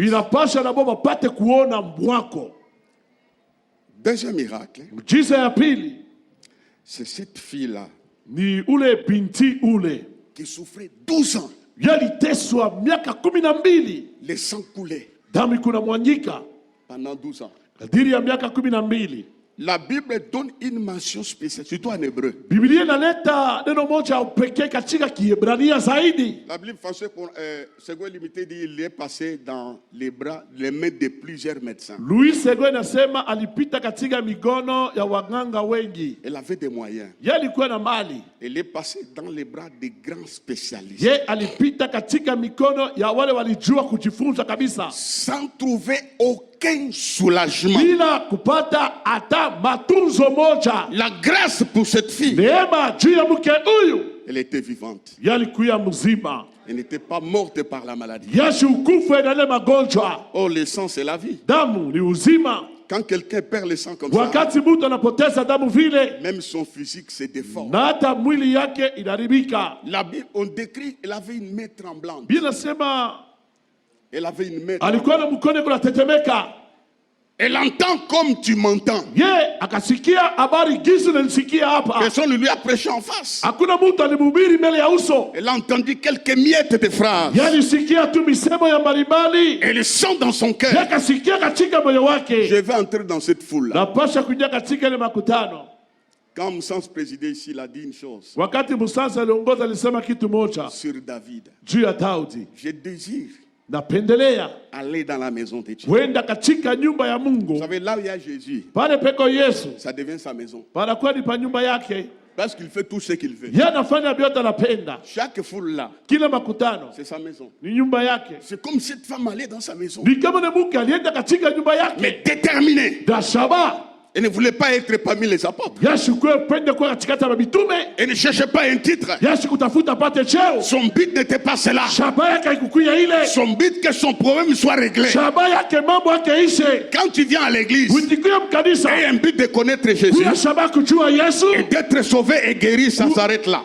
Deuxième miracle, c'est cette fille-là Ni ule binti ule. Qui souffrait 12 ans. Yaliteswa miaka 12. Les sangs coulaient. Damu kunamwanyika. Pendant 12 ans. Kadiri ya miaka 12. La Bible donne une mention spéciale, surtout en hébreu. Biblia inaleta neno moja upekee katika Kiebrania zaidi. La Bible française pour Séguin Limité dit il est passé dans les bras, les mains de plusieurs médecins. Louis Séguin anasema alipita katika migono ya waganga wengi. Elle avait des moyens. Yeye alikuwa na mali. Elle est passée dans les bras de grands spécialistes. Yeye alipita katika mikono ya wale walijua kujifunza kabisa. Sans trouver aucun soulagement. Bila kupata hata matunzo moja. La grâce pour cette fille. Neema juu ya mke huyu. Elle était vivante. Yeye alikuwa mzima. Elle n'était pas morte par la maladie. Yesu kufa na ile magonjwa. Oh, le sang c'est la vie. Damu ni uzima. Quand quelqu'un perd le sang comme ça, wakati mtu anapoteza damu vile, même son physique se déforme. Na hata mwili yake inaharibika. La Bible, on décrit, elle avait une main tremblante. Bila sema, elle avait une main. Alikuwa na mkono kunatetemeka. Elle entend comme tu m'entends. Akasikia habari gizu nilisikia hapa. Personne ne lui a prêché en face. Hakuna mtu alimhubiri mbele ya uso. Elle a entendu quelques miettes de phrases. Alisikia tu misemo ya mbalimbali. Elle sent dans son cœur. Akasikia katika moyo wake. Je vais entrer dans cette foule là. Napasha kuingia katika ile makutano. Quand Moussans présidait ici, il a dit une chose. Wakati Moussans aliongoza alisema kitu moja. Sur David. Juu ya Daudi. Je désire napendelea aller dans la maison de Dieu. Wenda katika nyumba ya Mungu. Vous savez, là où il y a Jésus, pale peko Yesu, ça devient sa maison. Panakuwa ni pa nyumba yake. Parce qu'il fait tout ce qu'il veut. Yeye anafanya vyote anapenda. Chaque foule là, kila makutano, c'est sa maison. Ni nyumba yake. C'est comme cette femme allait dans sa maison. Ni kama ni mke alienda katika nyumba yake. Mais déterminée. Dashaba. Elle ne voulait pas être parmi les apôtres. Elle ne cherchait pas un titre. Son but n'était pas cela. Son but que son problème soit réglé. Quand tu viens à l'église, et un but de connaître Jésus, et d'être sauvé et guéri, ça s'arrête là.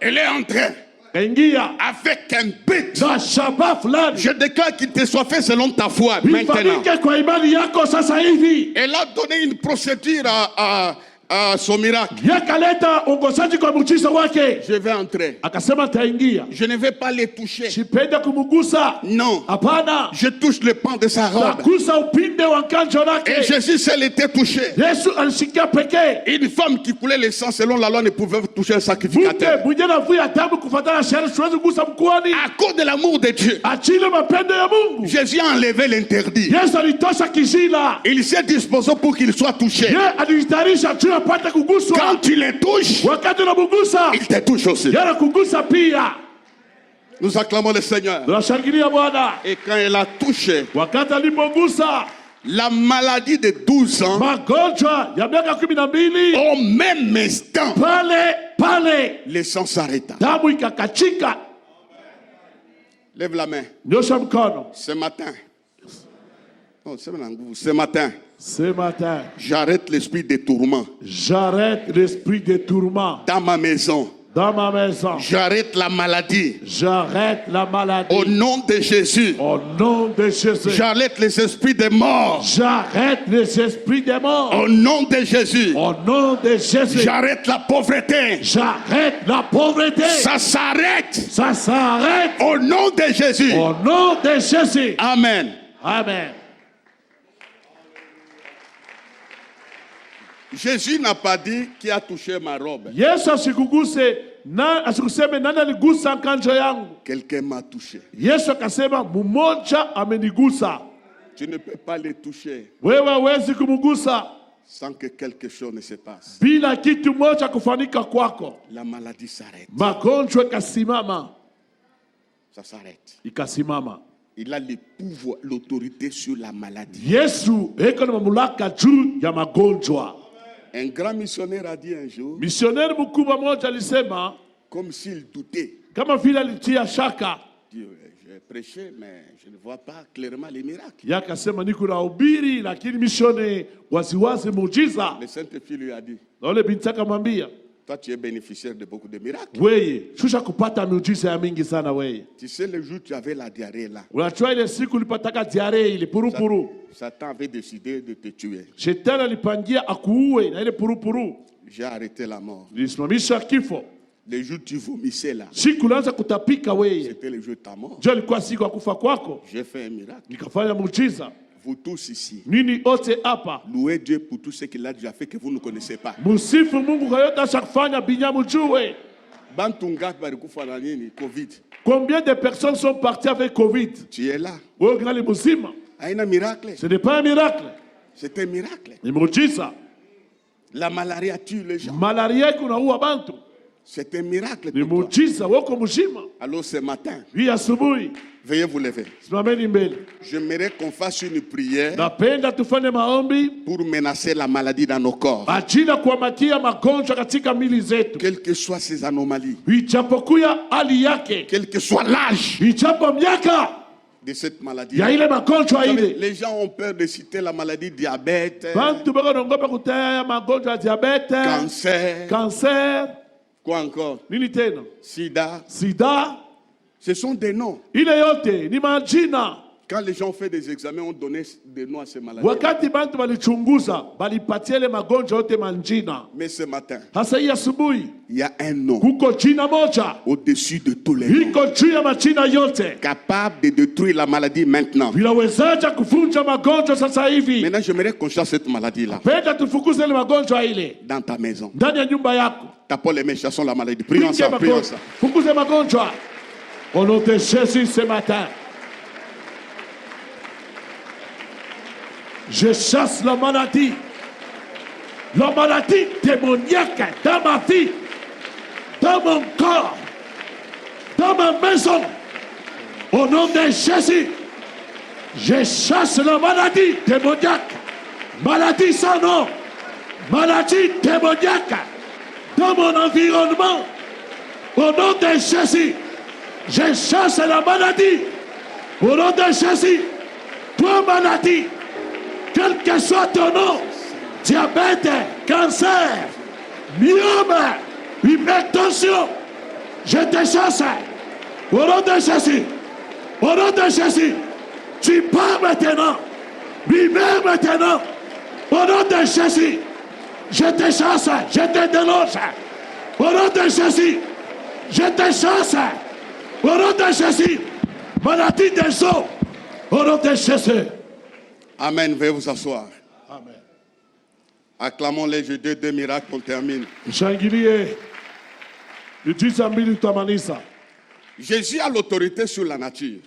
Elle est en train avec un but. Je déclare qu'il te soit fait selon ta foi maintenant. Elle a donné une procédure à son miracle. Je vais entrer. Je ne vais pas les toucher. Non. Je touche le pan de sa robe. Et Jésus seul était touché. Une femme qui coulait le sang selon la loi ne pouvait toucher un sacrificateur. À cause de l'amour de Dieu, Jésus a enlevé l'interdit. Il s'est disposé pour qu'il soit touché. Quand tu les touches, il te touche aussi. Nous acclamons le Seigneur. Et quand elle a touché, la maladie de 12 ans, au même instant, le sang s'arrêta. Lève la main. Ce matin. Oh, ce matin, j'arrête l'esprit de tourment. Dans ma maison. J'arrête la maladie. Au nom de Jésus. J'arrête les esprits de mort. Au nom de Jésus. J'arrête la pauvreté. Ça s'arrête. Au nom de Jésus. Amen. Jésus n'a pas dit qui a touché ma robe. Quelqu'un m'a touché. Tu ne peux pas les toucher sans que quelque chose ne se passe. La maladie s'arrête. Ça s'arrête. Il a le pouvoir, l'autorité sur la maladie. Un grand missionnaire a dit un jour, comme s'il doutait, Dieu, j'ai prêché, mais je ne vois pas clairement les miracles. Le Saint-Esprit lui a dit, toi tu es bénéficiaire de beaucoup de miracles. Tu sais le jour où tu avais la diarrhée là, Satan avait décidé de te tuer. J'ai arrêté la mort. Nilisimamisha kifo. Les jours où tu vomissais là. Siku unaanza kutapika wewe. C'était le jour de ta mort. Ndio ilikuwa siku ya kufa kwako. J'ai fait un miracle. Nikafanya muujiza. Vous tous ici. Nini ote hapa. Louez Dieu pour tout ce qu'il a déjà fait que vous ne connaissez pas. Musifu Mungu kwa yote ashakufanya binyamujue. Bantunga barikufa na nini Covid. Combien de personnes sont parties avec Covid? Tu es là. Wewe ungali mzima. Haina miracle. Ce n'est pas un miracle. C'est un miracle. Ni muujiza. La malaria tue les gens. Malaria kunaua bantu. C'est un miracle. Ni muujiza wako mzima. Alors ce matin, oui, asubuhi. Veuillez vous lever. Simameni mbele. J'aimerais qu'on fasse une prière Napenda tufanye maombi pour menacer la maladie dans nos corps. Ajili kuamakia magonjwa katika mili zetu. Quelles que soient ces anomalies. Ijapokuwa hali yake. Quel que soit l'âge. Ijapo miaka De cette maladie. Ya ile magonjwa ile. Les gens ont peur de citer la maladie diabète. Bantu bako naogopa kutaja magonjwa ya diabete. Cancer. Cancer. Quoi encore? Nini tena? Sida. Sida. Ce sont des noms. Ile yote ni majina. Quand les gens ont fait des examens, on donnait des noms à ces maladies. Wakati bantu balichunguza, balipatia ile magonjwa yote manjina. Mais ce matin, hasa hii asubuhi, il y a un nom. Kuko jina moja au-dessus de tous les noms. Iko juu ya majina yote. Capable de détruire la maladie maintenant. Vinawezaje kuvunja magonjwa sasa hivi. Maintenant, j'aimerais qu'on chasse cette maladie-là. Penda tufukuze ile magonjwa ile. Dans ta maison. Ndani ya nyumba yako. Tapons les mains, chassons la maladie. Prions ça, prions ça. Fukuze magonjwa. Au nom de Jésus ce matin. Je chasse la maladie démoniaque dans ma vie, dans mon corps, dans ma maison. Au nom de Jésus, je chasse la maladie démoniaque, maladie sans nom, maladie démoniaque dans mon environnement. Au nom de Jésus, je chasse la maladie. Au nom de Jésus, toi maladie, quel que soit ton nom, diabète, cancer, myome, hypertension, je te chasse. Au nom de Jésus, au nom de Jésus, tu pars maintenant, libère maintenant. Au nom de Jésus, je te chasse, je te déloge. Au nom de Jésus, je te chasse. Au nom de Jésus, maladie des os. Au nom de Jésus. Amen. Veuillez vous asseoir. Amen. Acclamons les jeux de deux miracles, on termine. Jésus a l'autorité sur la nature.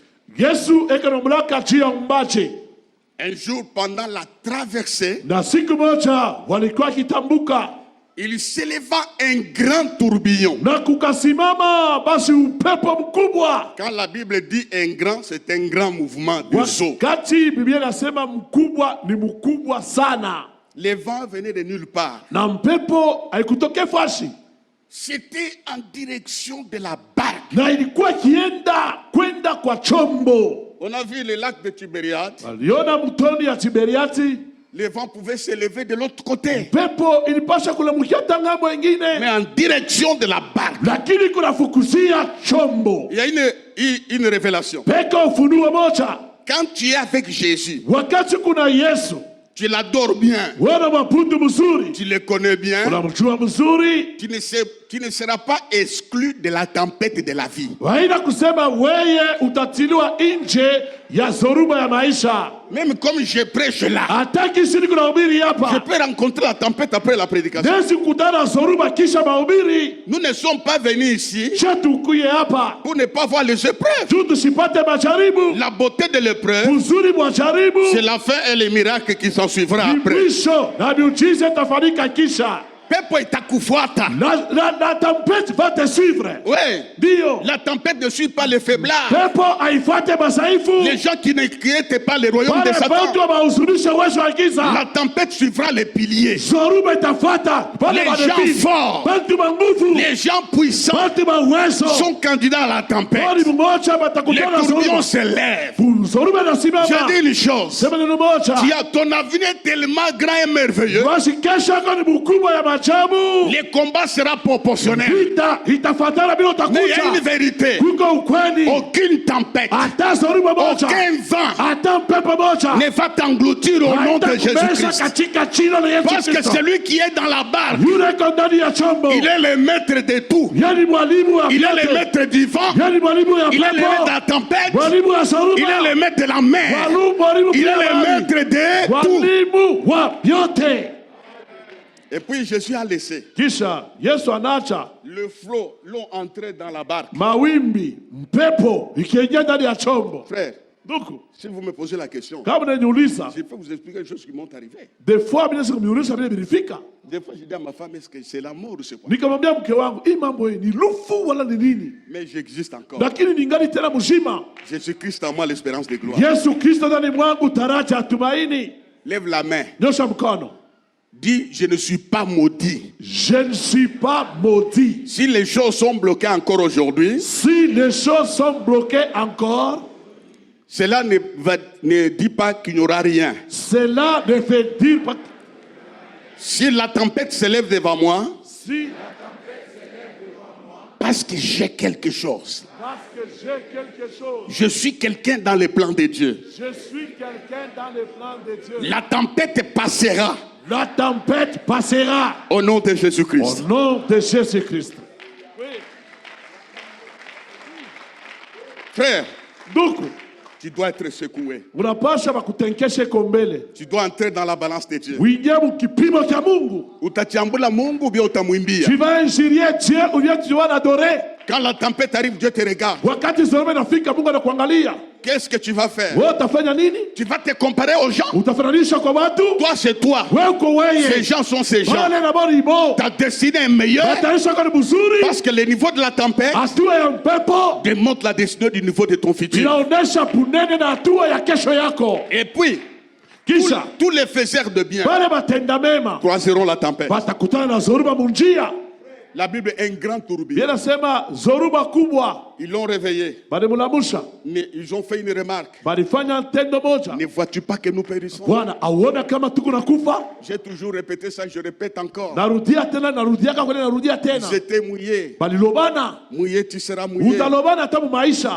Un jour, pendant la traversée, il s'éleva un grand tourbillon. Quand la Bible dit un grand, c'est un grand mouvement de eau. Les vents venaient de nulle part. C'était en direction de la barque. On a vu le lac de Tibériade. Les vents pouvaient s'élever de l'autre côté. Mais en direction de la barque. Il y a une révélation. Quand tu es avec Jésus, tu l'adores bien. Tu le connais bien. Tu ne seras pas exclu de la tempête de la vie. Même comme je prêche là, je peux rencontrer la tempête après la prédication. Nous ne sommes pas venus ici pour ne pas voir les épreuves. La beauté de l'épreuve, c'est la fin et les miracles qui s'en suivra après. La tempête va te suivre. Oui. La tempête ne suit pas les faiblards. Les gens qui ne quittent pas le royaume de Satan. La tempête suivra les piliers. Les gens forts, les gens puissants sont candidats à la tempête. Les tourbillons se lèvent. Je dis une chose. Tu as ton avenir tellement grand et merveilleux. les combats seront proportionnels. Mais il y a une vérité. Aucune tempête, aucun vent ne va t'engloutir au nom de Jésus-Christ. Parce que celui qui est dans la barque, il est le maître de tout. Il est le maître du vent. Il est le maître de la tempête. Il est le maître de la mer. Il est le maître de tout. Et puis Jésus a laissé le flot, l'eau entrer dans la barque. Frère, si vous me posez la question, je peux vous expliquer les choses qui m'ont arrivé. Des fois, je dis à ma femme, est-ce que c'est la mort ou c'est quoi? Mais j'existe encore. Jésus-Christ en moi, l'espérance de gloire. Lève la main. Dis, je ne suis pas maudit. Je ne suis pas maudit. Si les choses sont bloquées encore aujourd'hui, cela ne dit pas qu'il n'y aura rien. Cela ne veut dire pas. Si la tempête s'élève devant moi, parce que j'ai quelque chose. Je suis quelqu'un dans les plans de Dieu. La tempête passera. La tempête passera. Au nom de Jésus-Christ. Au nom de Jésus-Christ. Oui. Frère, donc, tu dois être secoué. Tu dois entrer dans la balance de Dieu. Tu vas injurier Dieu ou bien tu vas l'adorer. Quand la tempête arrive, Dieu te regarde. Qu'est-ce que tu vas faire? Tu vas te comparer aux gens. Toi, c'est toi. Ces gens sont ces gens. Ta destinée est meilleure. Parce que le niveau de la tempête démontre la destinée du niveau de ton futur. Et puis, tous les faiseurs de bien croiseront la tempête. La Bible est un grand tourbillon. Ils l'ont réveillé. Mais ils ont fait une remarque. Ne vois-tu pas que nous périssons? J'ai toujours répété ça, je répète encore. Ils étaient mouillés. Mouillé, tu seras mouillé.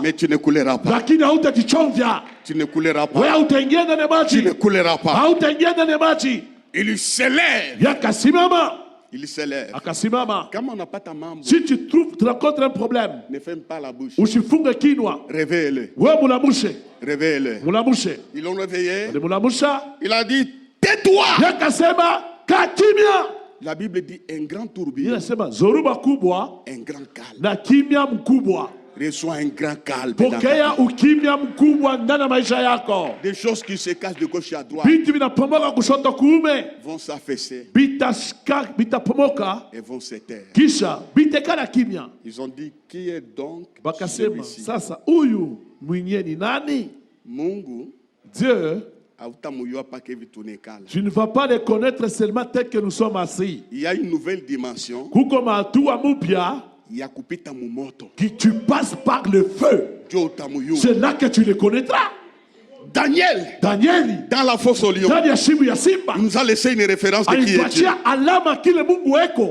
Mais tu ne couleras pas. Tu ne couleras pas. Tu ne couleras pas. Il s'élève. Il s'élève. Comme on n'a pas ta main, si tu rencontres un problème, ne ferme pas la bouche. Réveille-le. Réveille-le. Ils l'ont réveillé. Il a dit, tais-toi. La Bible dit un grand tourbillon. Un grand calme. Reçois un grand calme. Des choses qui se cachent de gauche à droite vont s'affaisser et vont se taire. Ils ont dit, qui est donc celui-ci? Mungu, Dieu, tu ne vas pas les connaître seulement tel que nous sommes assis. Il y a une nouvelle dimension. Que tu passes par le feu. C'est là que tu les connaîtras. Daniel, dans la fosse au lion, nous a laissé une référence de qui est Dieu.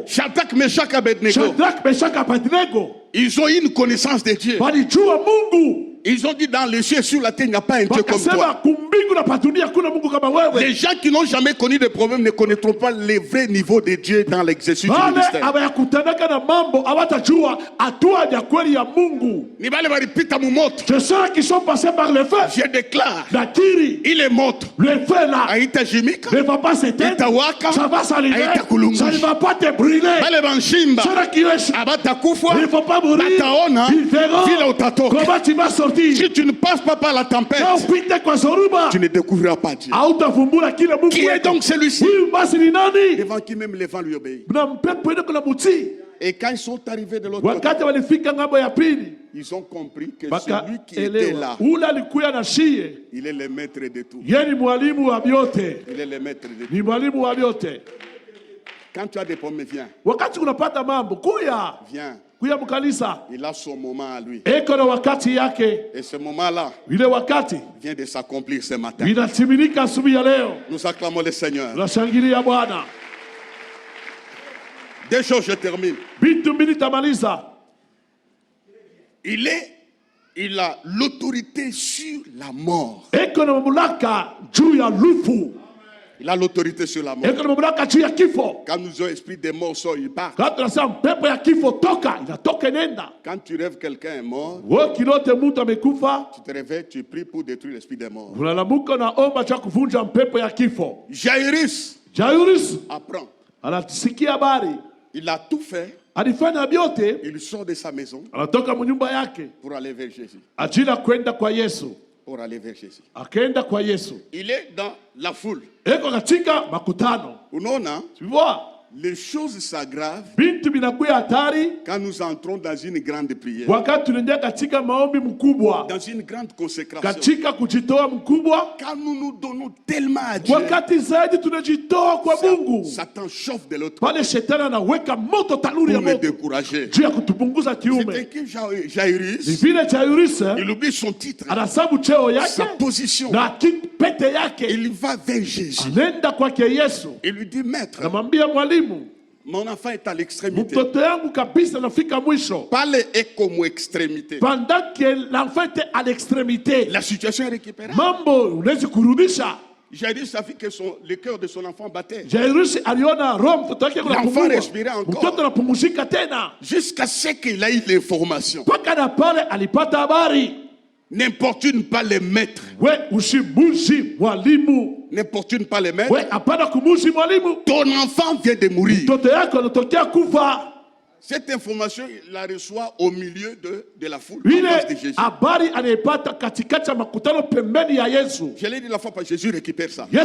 Shadrach, Meshach, Abednego. Ils ont eu une connaissance de Dieu. Ils ont dit dans le ciel et sur la terre, il n'y a pas un Dieu comme toi. Les gens qui n'ont jamais connu de problème ne connaîtront pas les vrais niveaux de Dieu dans l'exercice du ministère. C'est ceux qui sont passés par le feu. Je déclare, il est mort. Le feu là ne va pas s'éteindre. Ça va s'allumer. Ça ne va pas te brûler. Ceux qui il ne faut pas mourir. Ils verront comment tu vas sortir. Si tu ne passes pas par la tempête, tu ne découvriras pas Dieu. Qui est donc celui-ci devant qui même les vents lui obéissent? Et quand ils sont arrivés de l'autre côté, ils ont compris que celui qui était là, il est le maître de tout. Il est le maître de tout. Quand tu as des problèmes, viens. Viens. Il a son moment à lui. Et ce moment-là vient de s'accomplir ce matin. Nous acclamons le Seigneur. Deux choses, je termine. Il a l'autorité sur la mort. Il a l'autorité sur la mort. Quand nous avons esprit des morts sort, il part. Quand tu rêves quelqu'un est mort, tu te réveilles, tu pries pour détruire l'esprit des morts. Jairus apprend. Il a tout fait. Il sort de sa maison pour aller vers Jésus. Pour aller vers Jésus. Il est dans la foule. Tu vois, les choses s'aggravent quand nous entrons dans une grande prière, dans une grande consécration, quand nous nous donnons tellement à Dieu. Satan chauffe de l'autre côté pour me décourager. C'est que Jairus, il oublie son titre, sa position. Il va vers Jésus. Il lui dit, maître, mon enfant est à l'extrémité. Parle est comme extrémité. Pendant que l'enfant était à l'extrémité, la situation est récupérée. Jairus a vu que le cœur de son enfant battait. L'enfant respirait encore. Jusqu'à ce qu'il ait eu l'information. N'importune pas les maîtres. N'importune pas les maîtres. Ton enfant vient de mourir. Cette information, il la reçoit au milieu de la foule. Je l'ai dit la fois, parce que Jésus récupère ça. Il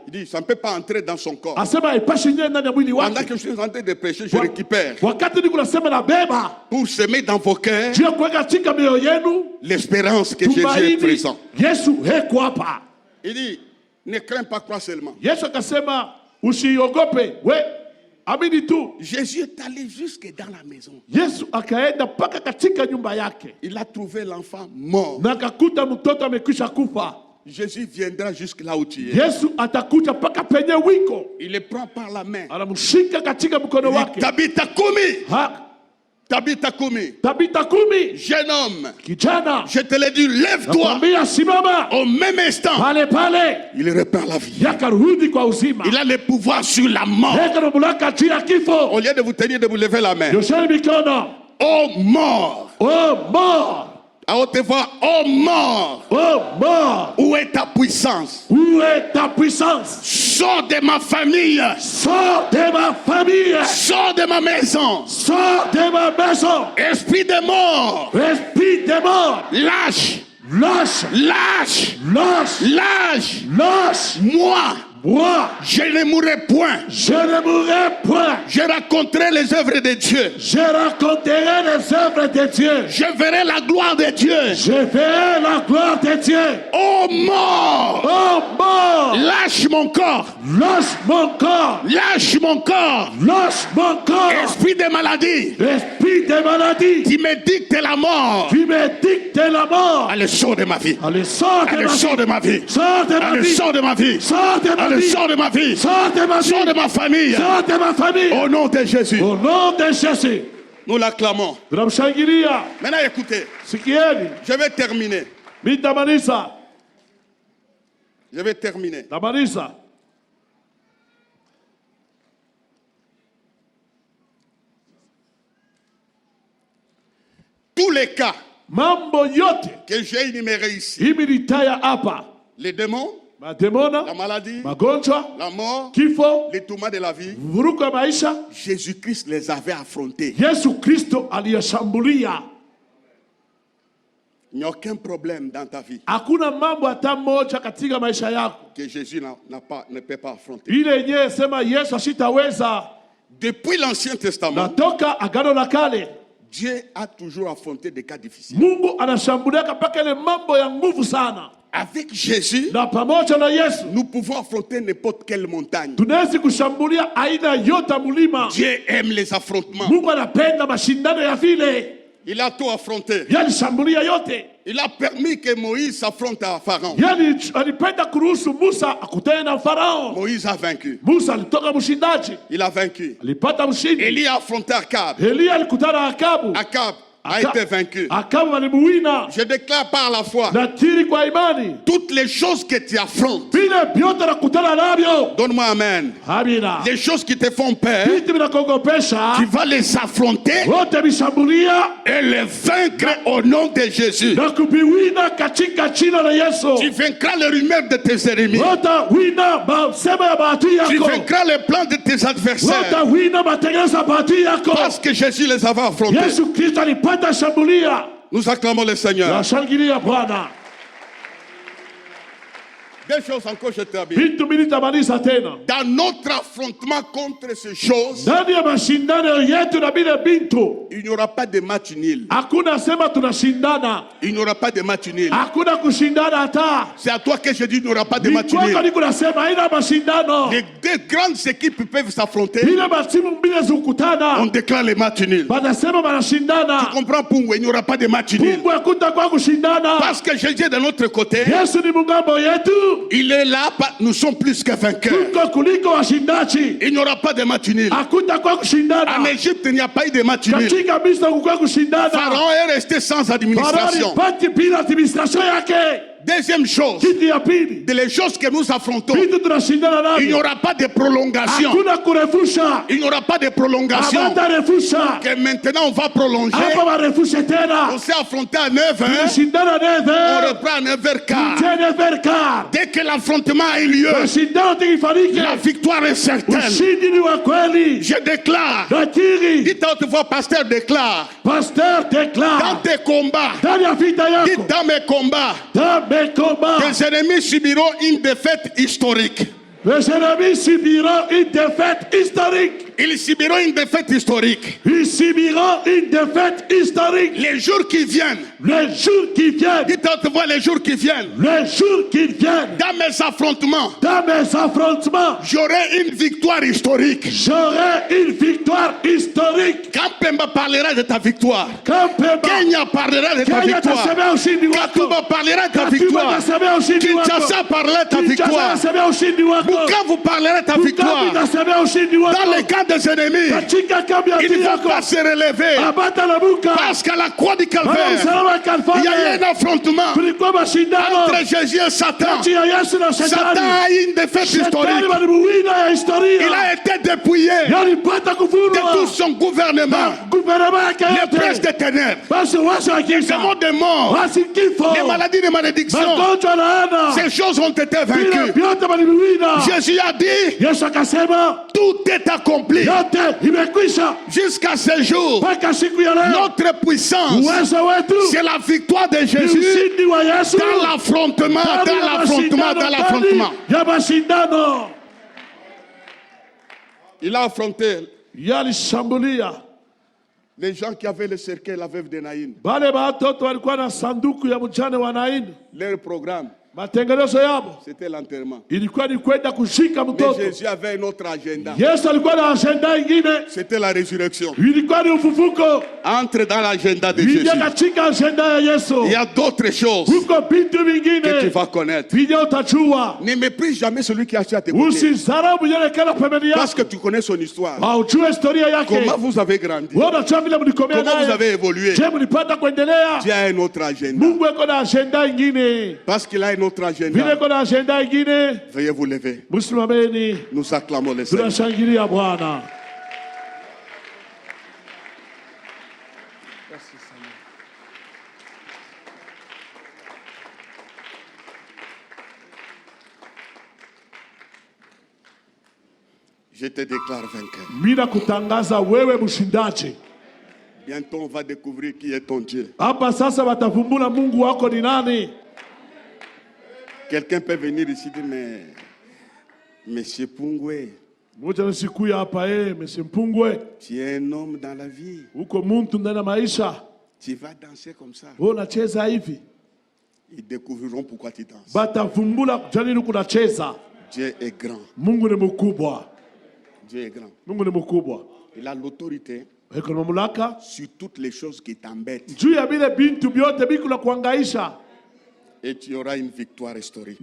dit, ça ne peut pas entrer dans son corps. Pendant que je suis en train de prêcher, je récupère. Pour semer dans vos cœurs l'espérance que Jésus est présent. Il dit, ne crains pas, crois seulement. Jésus est allé jusque dans la maison. Il a trouvé l'enfant mort. Jésus viendra jusque là où tu es. Il le prend par la main. Il dit, Tabitha Kumi. Tabitha Kumi, jeune homme, je te l'ai dit, lève-toi. Au même instant, il repart la vie. Il a le pouvoir sur la mort. Au lieu de vous tenir, de vous lever la main. Oh mort, à haute voix, oh mort, où est ta puissance? Sors de ma famille. Sors de ma maison. Esprit de mort. Lâche. Moi, je ne mourrai point. Je raconterai les œuvres de Dieu. Je verrai la gloire de Dieu. Oh mort. Lâche mon corps. Esprit de maladie. Tu me dictes la mort. Allez, sors de ma vie. Sors de ma vie. Sors de ma vie. Sors de ma famille. Au nom de Jésus. Nous l'acclamons. Maintenant écoutez. Je vais terminer. Tous les cas que j'ai énumérés ici. Les démons, la maladie, la mort, les tourments de la vie, Jésus-Christ les avait affrontés. Il n'y a aucun problème dans ta vie que Jésus ne peut pas affronter. Depuis l'Ancien Testament, Dieu a toujours affronté des cas difficiles. Avec Jésus, nous pouvons affronter n'importe quelle montagne. Dieu aime les affrontements. Il a tout affronté. Yalishambulia yote. Il a permis que Moïse s'affronte à Pharaon. Alipenda kuruhusu Musa akutane na Farao. Moïse a vaincu. Musa alitoka mshindaji. Il a vaincu. Alipata mshindi. Élie a affronté Akab. Elia alikutana na Akabu. Akab a été vaincu. Akabu alimuwina. Je déclare par la foi. Nakiri kwa imani. Toutes les choses que tu affrontes. Vile vyote nakutana navyo. Donne-moi amen. Amina. Les choses qui te font peur. Vitu vinakogopesha. Tu vas les affronter. Wote vishambulia. Et les vaincre au nom de Jésus. Na kubiwina katika jina la Yesu. Tu vaincras les rumeurs de tes ennemis. Watawina masema ya bahati yako. Tu vaincras les plans de tes adversaires. Watawina matengenezo ya bahati yako. Parce que Jésus les avait affrontés. Yesu Kristo alipata shambulia. Nous acclamons le Seigneur. Nashangilia Bwana. Deux choses encore, je termine. Vitu mbili tamaliza tena. Dans notre affrontement contre ces choses, Ndani ya mashindano yetu na bila bintu. il n'y aura pas de match nul. Hakuna sema tunashindana. Il n'y aura pas de match nul. Hakuna kushindana hata. C'est à toi que je dis il n'y aura pas de match nul. Niko nasema haina mashindano. Les deux grandes équipes peuvent s'affronter. Ile matimu mbili zikutana. On déclare les matchs nuls. Banasema banashindana. Tu comprends Pungwe, il n'y aura pas de match nul. Mungu hakutakuwa kushindana. Parce que Jésus est de notre côté. Yesu ni mungambo yetu. Il est là, nous sommes plus que vainqueurs. Il n'y aura pas de match nul. En Égypte, il n'y a pas eu de match nul. Pharaon est resté sans administration. Deuxième chose, les choses que nous affrontons, il n'y aura pas de prolongation. Il n'y aura pas de prolongation. Que maintenant on va prolonger. On s'est affronté à 9h. On reprend à 9h15. Dès que l'affrontement a eu lieu, la victoire est certaine. Je déclare. Dites à haute voix, pasteur déclare. Dans tes combats. Dites dans mes combats. Tes ennemis subiront une défaite historique. Les ennemis subiront une défaite historique. Ils subiront une défaite historique. Ils subiront une défaite historique. Les jours qui viennent. Les jours qui viennent. Dites à haute voix les jours qui viennent. Les jours qui viennent. Dans mes affrontements. Dans mes affrontements. J'aurai une victoire historique. J'aurai une victoire historique. Quand Pemba parlera de ta victoire. Quand Kenya parlera de ta victoire. Katuba parlera de ta victoire. Kinshasa parlera de ta victoire. Bukavu parlera de ta victoire. Dans les cas des ennemis, il ne faut pas se relever. Parce qu'à la croix du Calvaire, il y a eu un affrontement entre Jésus et Satan. Satan a eu une défaite historique. Il a été dépouillé de tout son gouvernement. Les princes des ténèbres, les démons des morts, les maladies, les malédictions, ces choses ont été vaincues. Jésus a dit, tout est accompli. Jusqu'à ce jour, notre puissance, c'est la victoire de Jésus dans l'affrontement, dans l'affrontement. Il a affronté les gens qui avaient le cercueil, la veuve de Naïn. Leur programme, c'était l'enterrement. Mais Jésus avait un autre agenda. C'était la résurrection. Entre dans l'agenda de Jésus. Il y a d'autres choses que tu vas connaître. Ne méprise jamais celui qui a acheté à tes côtés. Parce que tu connais son histoire. Comment vous avez grandi. Comment vous avez évolué. Dieu a un autre agenda. Parce qu'il a un autre agenda. Veuillez vous lever. Nous acclamons le Seigneur. Je te déclare vainqueur. Bientôt on va découvrir qui est ton Dieu. Quelqu'un peut venir ici et dire, mais Monsieur Pungwe, tu es un homme dans la vie. Tu vas danser comme ça. Ils découvriront pourquoi tu danses. Dieu est grand. Dieu est grand. Il a l'autorité sur toutes les choses qui t'embêtent. Et tu auras une victoire historique.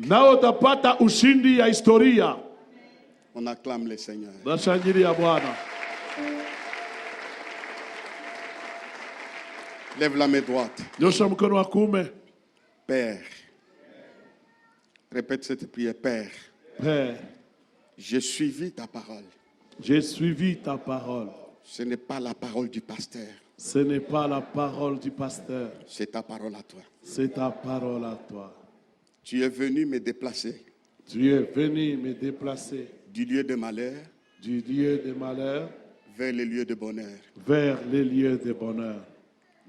On acclame le Seigneur. Lève la main droite. Père. Répète cette prière. Père. Père. J'ai suivi ta parole. J'ai suivi ta parole. Ce n'est pas la parole du pasteur. Ce n'est pas la parole du pasteur. C'est ta parole à toi. C'est ta parole à toi. Tu es venu me déplacer. Tu es venu me déplacer. Du lieu de malheur. Du lieu de malheur. Vers les lieux de bonheur. Vers les lieux de bonheur.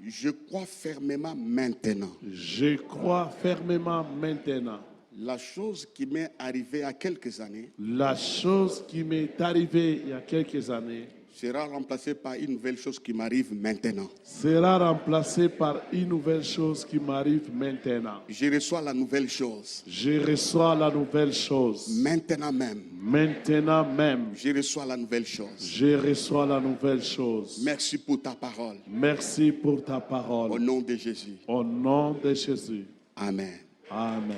Je crois fermement maintenant. Je crois fermement maintenant. La chose qui m'est arrivée il y a quelques années. La chose qui m'est arrivée il y a quelques années. Sera remplacée par une nouvelle chose qui m'arrive maintenant. Sera remplacée par une nouvelle chose qui m'arrive maintenant. Je reçois la nouvelle chose. Je reçois la nouvelle chose. Maintenant même. Maintenant même. Je reçois la nouvelle chose. Je reçois la nouvelle chose. Merci pour ta parole. Merci pour ta parole. Au nom de Jésus. Au nom de Jésus. Amen. Amen.